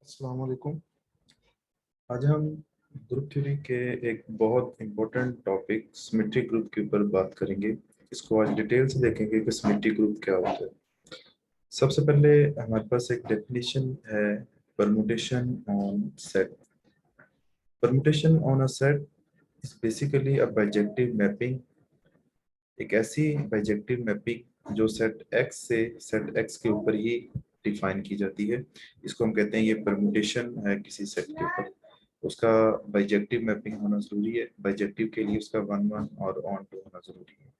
अस्सलाम वालेकुम। आज हम ग्रुप थ्योरी के एक बहुत इम्पोर्टेंट टॉपिक सिमेट्रिक ग्रुप के ऊपर बात करेंगे। इसको आज डिटेल से देखेंगे कि सिमेट्रिक ग्रुप क्या होता है। सबसे पहले हमारे पास एक डेफिनेशन है, permutation on set. Permutation on a set is basically a bijective mapping. एक ऐसी बाइजेक्टिव मैपिंग जो सेट एक्स से सेट एक्स के ऊपर ही डिफाइन की जाती है। इसको हम कहते हैं ये परमुटेशन है किसी सेट के ऊपर। उसका बाइजेक्टिव मैपिंग होना जरूरी है। बाइजेक्टिव के लिए उसका वन वन और ऑन टू होना जरूरी है।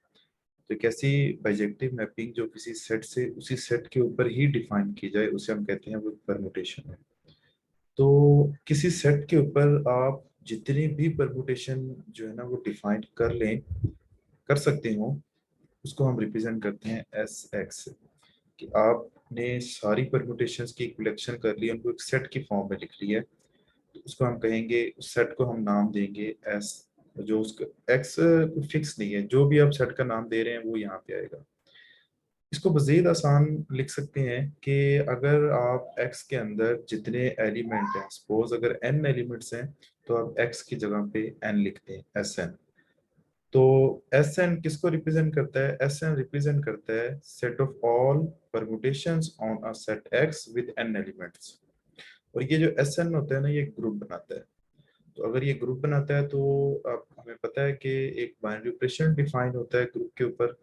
तो एक ऐसी बाइजेक्टिव मैपिंग जो किसी सेट से उसी सेट के ऊपर ही डिफाइन की जाए उसे हम कहते हैं वो परमुटेशन है। तो किसी सेट के ऊपर आप जितनी भी परमुटेशन जो है ना वो डिफाइन कर लें, कर सकते हो, उसको हम रिप्रेजेंट करते हैं एस एक्स। कि आपने सारी परम्यूटेशंस की कलेक्शन कर ली, उनको एक सेट की फॉर्म में लिख लिया है, तो उसको हम कहेंगे, उस सेट को हम नाम देंगे एस। जो उसका एक्स फिक्स नहीं है, जो भी आप सेट का नाम दे रहे हैं वो यहाँ पे आएगा। इसको मजीद आसान लिख सकते हैं कि अगर आप एक्स के अंदर जितने एलिमेंट हैं, सपोज अगर एन एलिमेंट्स हैं, तो आप एक्स की जगह पे एन लिखते हैं, एस एन। तो एस एन किसको रिप्रेजेंट करता है? एस एन रिप्रेजेंट करता है set of all permutations on a set X with N elements. और ये जो एस एन होता है ना, ये ग्रुप बनाता है। तो अगर ये ग्रुप बनाता है तो अब हमें पता है कि एक बाइनरी ऑपरेशन डिफाइन होता है ग्रुप के ऊपर।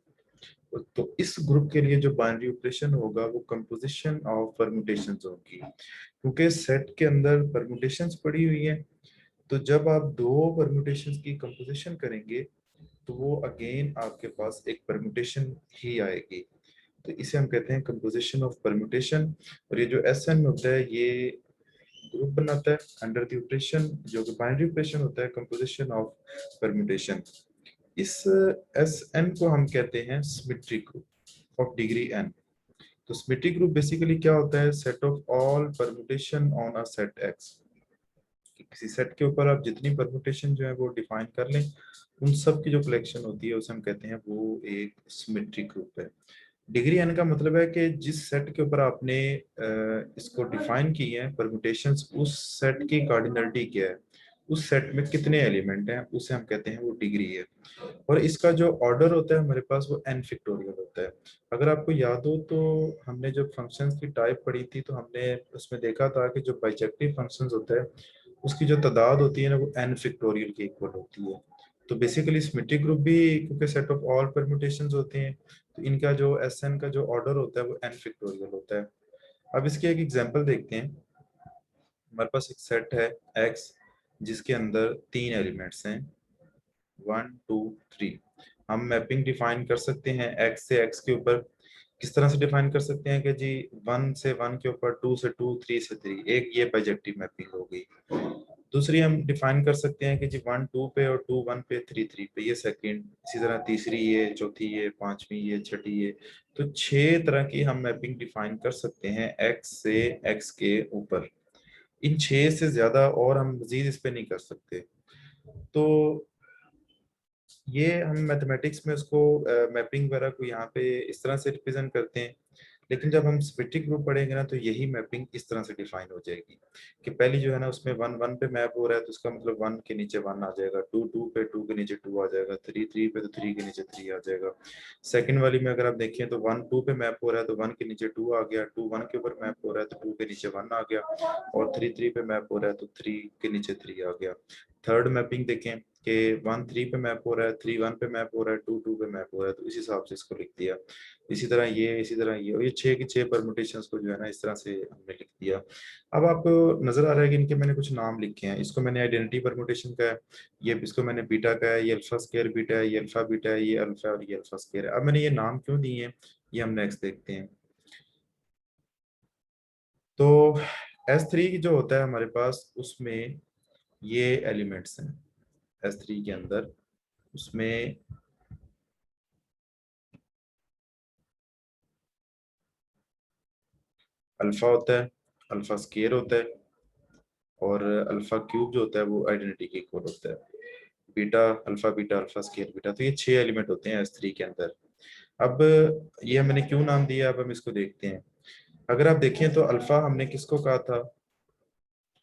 तो इस ग्रुप के लिए जो बाइनरी ऑपरेशन होगा वो कंपोजिशन ऑफ परम्यूटेशंस होगी, क्योंकि सेट के अंदर परम्यूटेशंस पड़ी हुई हैं। तो जब आप दो परम्यूटेशंस की कंपोजिशन करेंगे तो वो अगेन आपके पास एक परम्यूटेशन ही आएगी। तो इसे हम कहते हैं कंपोजिशन ऑफ परम्यूटेशन। और ये जो एस एन होता है ये ग्रुप बनाता है अंडर द ऑपरेशन, जो कि बाइनरी ऑपरेशन होता है कंपोजिशन ऑफ परम्यूटेशन। इस एस एन को हम कहते हैं symmetric group of degree N. तो सिमेट्रिक ग्रुप बेसिकली क्या होता है? Set of all permutation on a set X. किसी सेट के ऊपर आप जितनी परम्यूटेशन जो है वो डिफाइन कर लें, उन सब की जो कलेक्शन होती है उसे हम कहते हैं वो एक सिमेट्रिक ग्रुप है। डिग्री एन का मतलब है कि जिस सेट के ऊपर आपने इसको डिफाइन की है परम्यूटेशंस, उस सेट की कार्डिनलिटी क्या है, उस सेट में कितने एलिमेंट हैं, उसे हम कहते हैं वो डिग्री है। और इसका जो ऑर्डर होता है हमारे पास वो एन फैक्टोरियल होता है। अगर आपको याद हो तो हमने जब फंक्शंस की टाइप पढ़ी थी तो हमने उसमें देखा था कि जो बाइजेक्टिव फंक्शंस होता है उसकी जो तादाद होती है ना वो एन फैक्टोरियल के इक्वल होती है। तो बेसिकली सिमेट्रिक ग्रुप भी क्योंकि सेट ऑफ ऑल परम्यूटेशंस होते हैं, तो इनका जो एस एन का जो ऑर्डर होता है वो एन फैक्टोरियल होता है। अब इसके एक एग्जांपल देखते हैं। हमारे पास एक सेट है एक्स जिसके अंदर तीन एलिमेंट्स हैं, वन टू थ्री। हम मैपिंग डिफाइन कर सकते हैं एक्स से एक्स के ऊपर। किस तरह से डिफाइन कर सकते हैं कि जी वन से वन के ऊपर, टू से टू, थ्री से थ्री। एक ये बाइजेक्टिव मैपिंग हो गई। दूसरी हम डिफाइन कर सकते हैं कि जी वन टू पे और टू वन पे, थ्री थ्री पे, ये सेकंड। इसी तरह तीसरी ये, चौथी ये, पांचवी ये, छठी ये। तो छह तरह की हम मैपिंग डिफाइन कर सकते हैं एक्स से एक्स के ऊपर। इन छह से ज्यादा और हम मजीद इस पे नहीं कर सकते। तो ये हम मैथमेटिक्स में उसको मैपिंग वगैरह को यहाँ पे इस तरह से रिप्रेजेंट करते हैं। लेकिन जब हम सिमेट्रिक ग्रुप पढ़ेंगे ना तो यही मैपिंग इस तरह से डिफाइन हो जाएगी कि पहली जो है ना उसमें वन वन पे मैप हो रहा है तो उसका मतलब वन के नीचे वन आ जाएगा, टू टू पे टू के नीचे टू आ जाएगा, थ्री थ्री पे तो थ्री के नीचे थ्री आ जाएगा। सेकंड वाली में अगर आप देखें तो वन टू पे मैप हो रहा है तो वन के नीचे टू आ गया, टू वन के ऊपर मैप हो रहा है तो टू के नीचे वन आ गया, और थ्री थ्री पे मैप हो रहा है तो थ्री के नीचे थ्री आ गया। थर्ड मैपिंग देखें कि वन थ्री पे मैप हो रहा है, थ्री वन पे मैप हो रहा है, टू टू पे मैप हो रहा है, तो इस हिसाब से इसको लिख दिया। इसी तरह ये, इसी तरह ये, और ये छह की छह परमुटेशंस को जो है ना इस तरह से हमने लिख दिया। अब आपको नजर आ रहा है कि इनके मैंने कुछ नाम लिखे हैं। इसको मैंने आइडेंटिटी परमुटेशन का है, ये इसको मैंने बीटा का है, ये अल्फा स्क्वायर बीटा है, ये अल्फा बीटा है, ये अल्फा और ये अल्फा स्क्वायर है। अब मैंने ये नाम क्यों दिए हैं ये हम नेक्स्ट देखते हैं। तो एस थ्री जो होता है हमारे पास उसमें ये एलिमेंट्स हैं। एस थ्री के अंदर उसमें अल्फा होता है, अल्फा स्केयर होता है, और अल्फा क्यूब जो होता है वो आइडेंटिटी के इक्वल होता है। Beta, alpha beta, alpha square beta, तो ये छह एलिमेंट होते हैं एस थ्री के अंदर। अब ये मैंने क्यों नाम दिया, अब हम इसको देखते हैं। अगर आप देखें तो अल्फा हमने किसको कहा था?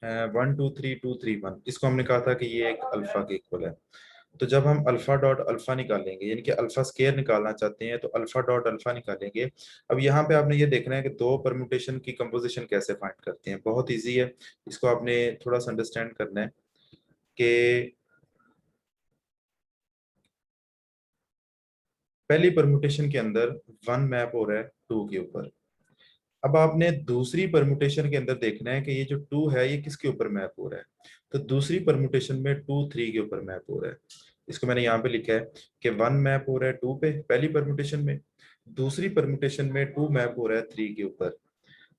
1 2 3 2 3 1, इसको हमने कहा था कि ये एक अल्फा के इक्वल है। तो जब हम अल्फा डॉट अल्फा निकालेंगे, यानी कि अल्फा स्केयर निकालना चाहते हैं, तो अल्फा डॉट अल्फा निकालेंगे। अब यहाँ पे आपने ये देखना है कि दो परमुटेशन की कंपोजिशन कैसे फाइंड करते हैं। बहुत इजी है, इसको आपने थोड़ा सा अंडरस्टैंड करना है कि पहली परमुटेशन के अंदर 1 मैप हो रहा है 2 के ऊपर। अब आपने दूसरी परमुटेशन के अंदर देखना है कि ये जो 2 है ये किसके ऊपर मैप हो रहा है। तो दूसरी परमुटेशन में 2 3 के ऊपर मैप हो रहा है। इसको मैंने यहाँ पे लिखा है कि 1 मैप हो रहा है 2 पे पहली परमुटेशन में, दूसरी परमुटेशन में 2 मैप हो रहा है 3 के ऊपर।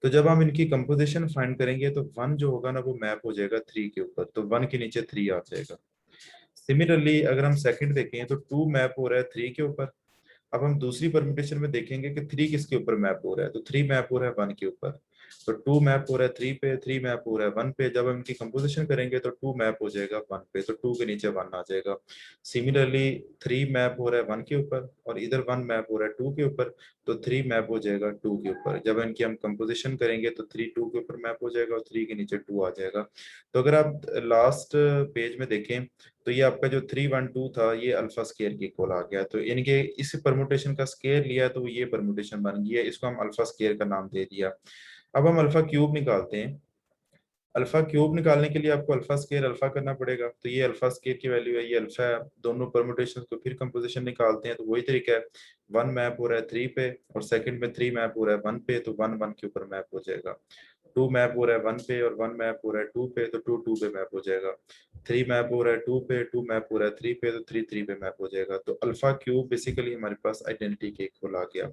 तो जब हम इनकी कंपोजिशन फाइंड करेंगे तो 1 जो होगा ना वो मैप हो जाएगा 3 के ऊपर, तो 1 के नीचे 3 आ जाएगा। सिमिलरली अगर हम सेकंड देखें तो 2 मैप हो रहा है 3 के ऊपर। अब हम दूसरी परमुटेशन में देखेंगे कि 3 किसके ऊपर मैप हो रहा है, तो 3 मैप हो रहा है 1 के ऊपर। तो 2 मैप हो रहा है 3 पे, 3 मैप हो रहा है 1 पे। जब हम इनकी कंपोजिशन करेंगे तो 2 मैप हो जाएगा 1 पे, तो 2 के नीचे 1 आ जाएगा। सिमिलरली 3 मैप हो रहा है 1 के ऊपर और इधर 1 मैप हो रहा है 2 के ऊपर, तो 3 मैप हो जाएगा 2 के ऊपर। जब इनकी हम कंपोजिशन करेंगे तो 3 2 के ऊपर मैप हो जाएगा और 3 के नीचे 2 आ जाएगा। तो अगर आप लास्ट पेज में देखें तो ये आपका जो 3 1 2 था ये अल्फा स्केयर की इक्वल आ गया। तो यानी कि इस परमुटेशन का स्केयर लिया तो ये परमुटेशन बन गई है, इसको हम अल्फा स्केयर का नाम दे दिया। अब हम अल्फा क्यूब निकालते हैं। अल्फा क्यूब निकालने के लिए आपको अल्फा स्केयर अल्फा करना पड़ेगा, तो ये अल्फा स्केयर की वैल्यू है, ये अल्फा है। दोनों परमुटेशन को फिर कंपोजिशन निकालते हैं तो वही तरीका है। 1 मैप हो रहा है 3 पे और सेकंड में 3 मैप हो रहा है 1 पे, तो 1 1 के ऊपर मैप हो जाएगा। 2 मैप हो रहा है 1 पे और 1 मैप हो रहा है 2 पे, तो 2 2 पे मैप हो जाएगा। 3 मैप हो रहा है 2 पे, 2 मैप हो रहा है 3 पे, तो 3 3 पे मैप हो जाएगा। तो अल्फा क्यूब बेसिकली हमारे पास आइडेंटिटी के इक्वल आ गया।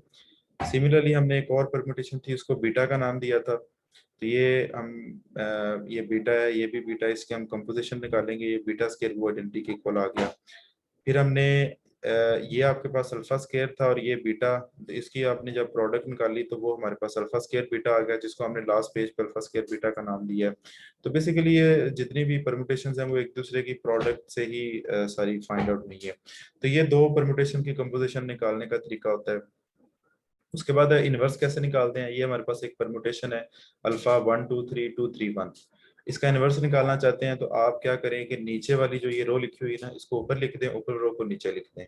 सिमिलरली हमने एक और परमुटेशन थी उसको बीटा का नाम दिया था। तो ये हम ये बीटा है, ये भी बीटा, इसके हम कंपोजिशन निकालेंगे, ये बीटा स्केयर वो आइडेंटिटी के इक्वल आ गया। फिर हमने ये आपके पास अल्फा स्केयर था और ये बीटा, तो इसकी आपने जब प्रोडक्ट निकाली तो वो हमारे पास अल्फा स्केयर बीटा आ गया, जिसको हमने लास्ट पेज पर अल्फा स्केयर बीटा का नाम दिया है। तो बेसिकली ये जितनी भी परमुटेशन हैं वो एक दूसरे की प्रोडक्ट से ही सारी फाइंड आउट हुई है। तो ये दो परमुटेशन की कंपोजिशन निकालने का तरीका होता है। उसके बाद इनवर्स कैसे निकालते हैं, ये हमारे पास एक परमुटेशन है अल्फा 1 2 3 2 3 1। इसका इनवर्स निकालना चाहते हैं तो आप क्या करें कि नीचे वाली जो ये रो लिखी हुई है ना इसको ऊपर लिख दें, ऊपर रो को नीचे लिख दें।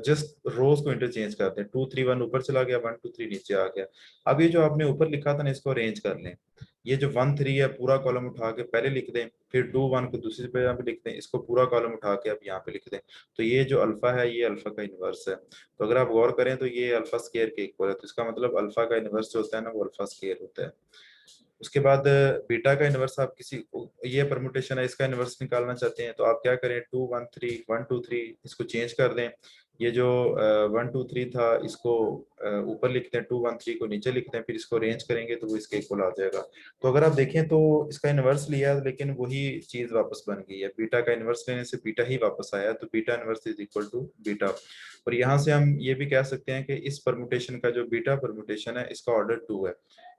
जस्ट रोज को इंटरचेंज करते हैं, 2 3 1 ऊपर चला गया, 1 2 3 नीचे आ गया। अब ये जो आपने ऊपर लिखा था ना इसको अरेंज कर लें। ये जो 1 3 है पूरा कॉलम उठा के पहले लिख दें, फिर 2 1 को दूसरी पे यहाँ पे लिख दें, इसको पूरा कॉलम उठा के अब यहाँ पे लिख दें। तो ये जो अल्फा है ये अल्फा का इनवर्स है। तो अगर आप गौर करें तो ये अल्फा स्केयर के इक्वल है, तो इसका मतलब अल्फा का इनवर्स जो होता है ना वो अल्फा स्केयर होता है। उसके बाद बीटा का इनवर्स आप किसी ये परमुटेशन है इसका इनवर्स निकालना चाहते हैं तो आप क्या करें, 2 1 3 1 2 3 इसको चेंज कर दें। ये जो 1 2 3 था इसको ऊपर लिखते हैं, 2 1 3 को नीचे लिखते हैं, फिर इसको अरेंज करेंगे तो वो इसके इक्वल आ जाएगा। तो अगर आप देखें तो इसका इनवर्स लिया लेकिन वही चीज वापस बन गई है, बीटा का इनवर्स लेने से बीटा ही वापस आया, तो beta inverse is equal to beta. और यहाँ से हम ये भी कह सकते हैं कि इस परमुटेशन का जो बीटा परमुटेशन है इसका ऑर्डर 2 है,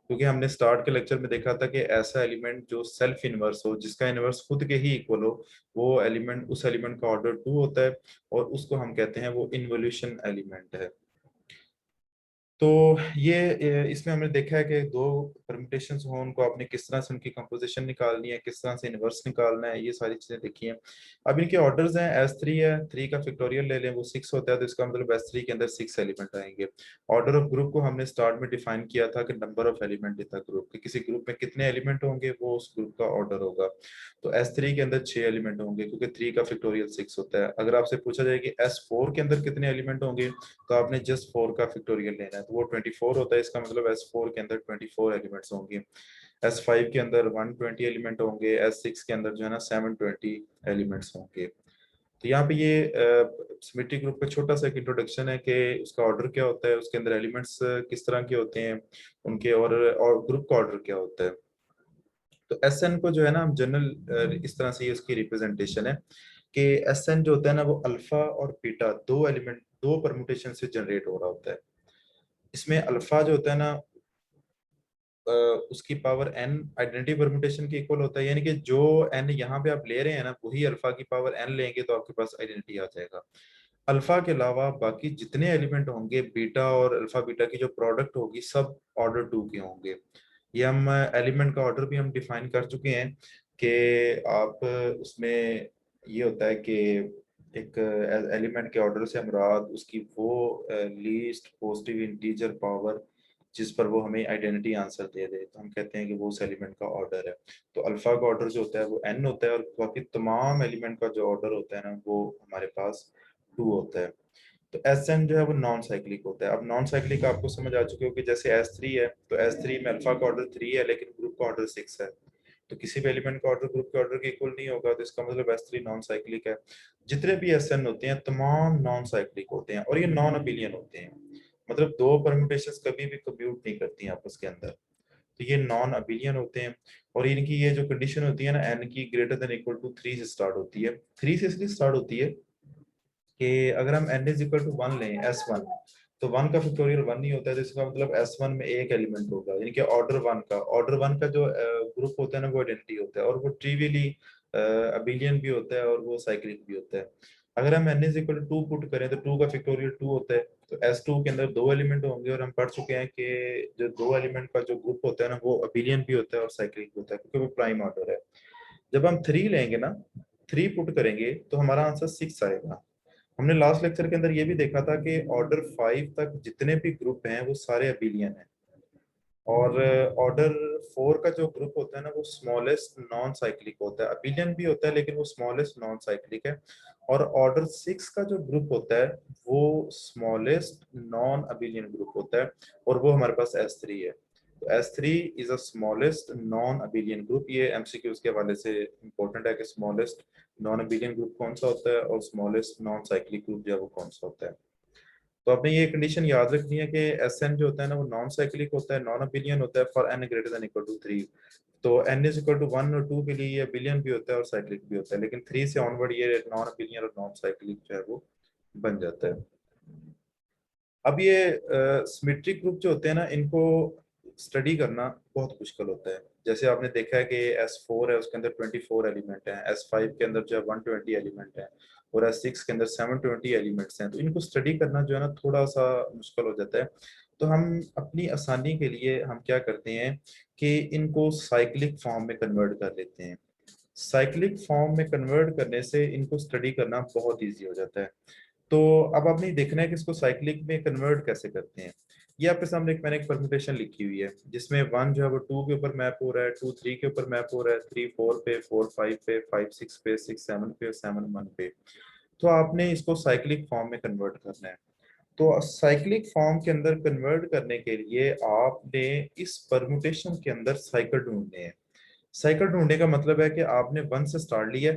क्योंकि हमने स्टार्ट के लेक्चर में देखा था कि ऐसा एलिमेंट जो सेल्फ इनवर्स हो, जिसका इनवर्स खुद के ही इक्वल हो, वो एलिमेंट, उस एलिमेंट का ऑर्डर 2 होता है और उसको हम कहते हैं वो इन्वोल्यूशन एलिमेंट है। तो ये इसमें हमने देखा है कि दो परम्यूटेशंस हो उनको आपने किस तरह से उनकी कंपोजिशन निकालनी है, किस तरह से इनवर्स निकालना है, ये सारी चीजें देखी हैं। अब इनके ऑर्डर्स हैं, S3 है, 3 का फैक्टोरियल ले लें वो 6 होता है, तो इसका मतलब S3 के अंदर 6 एलिमेंट आएंगे। ऑर्डर ऑफ ग्रुप को हमने स्टार्ट में डिफाइन किया था कि number of element in the group, कि किसी ग्रुप में कितने एलिमेंट होंगे वो उस ग्रुप का ऑर्डर होगा। तो S3 के अंदर 6 एलिमेंट होंगे क्योंकि 3 का फैक्टोरियल 6 होता है। अगर आपसे पूछा जाए कि S4 के अंदर कितने एलिमेंट होंगे तो आपने जस्ट 4 का फैक्टोरियल लेना है, तो वो 24 होता है, इसका मतलब S4 के अंदर 24 एलिमेंट्स होंगे। S5 के अंदर 120 एलिमेंट होंगे, S6 के अंदर जो है ना 720 एलिमेंट्स होंगे। तो यहाँ पे ये सिमेट्रिक ग्रुप का छोटा सा एक इंट्रोडक्शन है कि उसका ऑर्डर क्या होता है, उसके अंदर एलिमेंट्स किस तरह के होते हैं उनके, और ग्रुप का ऑर्डर क्या होता है। तो SN को जो है ना हम जनरल इस तरह से ये उसकी रिप्रेजेंटेशन है कि SN जो होता है ना वो अल्फा और बीटा दो एलिमेंट, दो परमुटेशन से जनरेट हो रहा होता है। इसमें अल्फा जो होता है ना उसकी पावर n आइडेंटिटी परमुटेशन के इक्वल होता है, यानी कि जो n यहाँ पे आप ले रहे हैं ना वही अल्फा की पावर n लेंगे तो आपके पास आइडेंटिटी आ जाएगा। अल्फा के अलावा बाकी जितने एलिमेंट होंगे बीटा और अल्फा बीटा की जो प्रोडक्ट होगी सब ऑर्डर 2 के होंगे। ये हम एलिमेंट का ऑर्डर भी हम डिफाइन कर चुके हैं कि आप उसमें ये होता है कि एक एलिमेंट के ऑर्डर से मुराद उसकी वो लीस्ट पॉजिटिव इंटीजर पावर जिस पर वो हमें आइडेंटिटी आंसर दे दे, तो हम कहते हैं कि वो उस एलिमेंट का ऑर्डर है। तो अल्फा का ऑर्डर जो होता है वो एन होता है, और बाकी तमाम एलिमेंट का जो ऑर्डर होता है ना वो हमारे पास टू होता है। तो एस एन जो है वो नॉन साइक्लिक होता है। अब नॉन साइक्लिक आपको समझ आ चुके हो कि जैसे एस थ्री है, तो एस थ्री में अल्फा का ऑर्डर थ्री है लेकिन ग्रुप का ऑर्डर सिक्स है, तो किसी भी एलिमेंट का ऑर्डर ग्रुप के ऑर्डर के इक्वल नहीं होगा, तो इसका मतलब एस थ्री नॉन साइक्लिक है। जितने भी एस एन होते हैं तमाम नॉन साइक्लिक होते हैं, और ये नॉन अबिलियन होते हैं, मतलब दो परम्यूटेशंस कभी भी कम्प्यूट नहीं करती हैं आपस के अंदर, तो ये नॉन अबिलियन होते हैं। और इनकी ये जो कंडीशन होती है ना एन की greater than equal to three से स्टार्ट होती है। थ्री से इसलिए स्टार्ट होती है कि अगर हम n is equal to one लें S1, तो वन का फैक्टोरियल वन नहीं होता है, तो इसका मतलब S1 में एक एलिमेंट होगा, यानी कि ऑर्डर वन का जो ग्रुप होता है ना वो आइडेंटिटी होता है, और वो ट्रिवियली अबिलियन भी होता है और वो साइक्लिक भी होता है। अगर हम n is equal to two put करें तो टू का फैक्टोरियल टू होता है, तो S2 के अंदर दो एलिमेंट होंगे, और हम पढ़ चुके हैं कि जो दो एलिमेंट का जो ग्रुप होता है ना वो अबिलियन भी होता है और साइक्लिक भी होता है, क्योंकि वो प्राइम ऑर्डर है। जब हम थ्री लेंगे ना, थ्री पुट करेंगे तो हमारा आंसर सिक्स आएगा। हमने लास्ट लेक्चर के अंदर ये भी देखा था कि ऑर्डर फाइव तक जितने भी ग्रुप हैं वो सारे अबिलियन हैं, और ऑर्डर फोर का जो ग्रुप होता है ना वो स्मॉलेस्ट नॉन साइक्लिक होता है, अबिलियन भी होता है लेकिन वो स्मॉलेस्ट नॉन साइक्लिक है। और ऑर्डर सिक्स का जो ग्रुप होता है वो स्मॉलेस्ट नॉन अबिलियन ग्रुप होता है, और वो हमारे पास एस थ्री है। तो S three is a smallest non abelian group. ये एमसीक्यूज के हवाले से इंपॉर्टेंट है कि स्मॉलेस्ट नॉन अबिलियन ग्रुप कौन सा होता है और स्मॉलेस्ट नॉन साइक्लिक ग्रुप जो है वो कौन सा होता है। तो आपने ये कंडीशन याद रखनी है कि एस एन जो होता है ना वो नॉन साइक्लिक होता है, नॉन अबिलियन होता है for n greater than equal to three. तो n is equal to one और टू के लिए ये अबिलियन भी होता है और साइक्लिक भी होता है, लेकिन थ्री से ऑनवर्ड ये नॉन अबिलियन और नॉन साइक्लिक जो है वो बन जाता है। अब ये सिमेट्रिक ग्रुप जो होते हैं ना इनको स्टडी करना बहुत मुश्किल होता है। जैसे आपने देखा है कि एस फोर है उसके अंदर 24 एलिमेंट हैं, एस फाइव के अंदर जो है 120 एलिमेंट हैं, और एस सिक्स के अंदर 720 एलिमेंट्स हैं, तो इनको स्टडी करना जो है ना थोड़ा सा मुश्किल हो जाता है। तो हम अपनी आसानी के लिए हम क्या करते हैं कि इनको साइक्लिक फॉर्म में कन्वर्ट कर लेते हैं। साइक्लिक फॉर्म में कन्वर्ट करने से इनको स्टडी करना बहुत ईजी हो जाता है। तो अब आपने देखना है कि इसको साइक्लिक में कन्वर्ट कैसे करते हैं। ये आपके सामने मैंने एक परम्यूटेशन लिखी हुई है जिसमें वन जो है वो टू के ऊपर मैप हो रहा है, टू थ्री के ऊपर मैप हो रहा है, थ्री फोर पे, फोर फाइव पे, फाइव सिक्स पे, सिक्स सेवन पे और सेवन वन पे। तो आपने इसको साइक्लिक फॉर्म में कन्वर्ट करना है। तो साइक्लिक फॉर्म के अंदर कन्वर्ट करने के लिए आपने इस परम्यूटेशन के अंदर साइकिल ढूंढने हैं। साइकिल ढूंढने का मतलब है कि आपने वन से स्टार्ट लिया,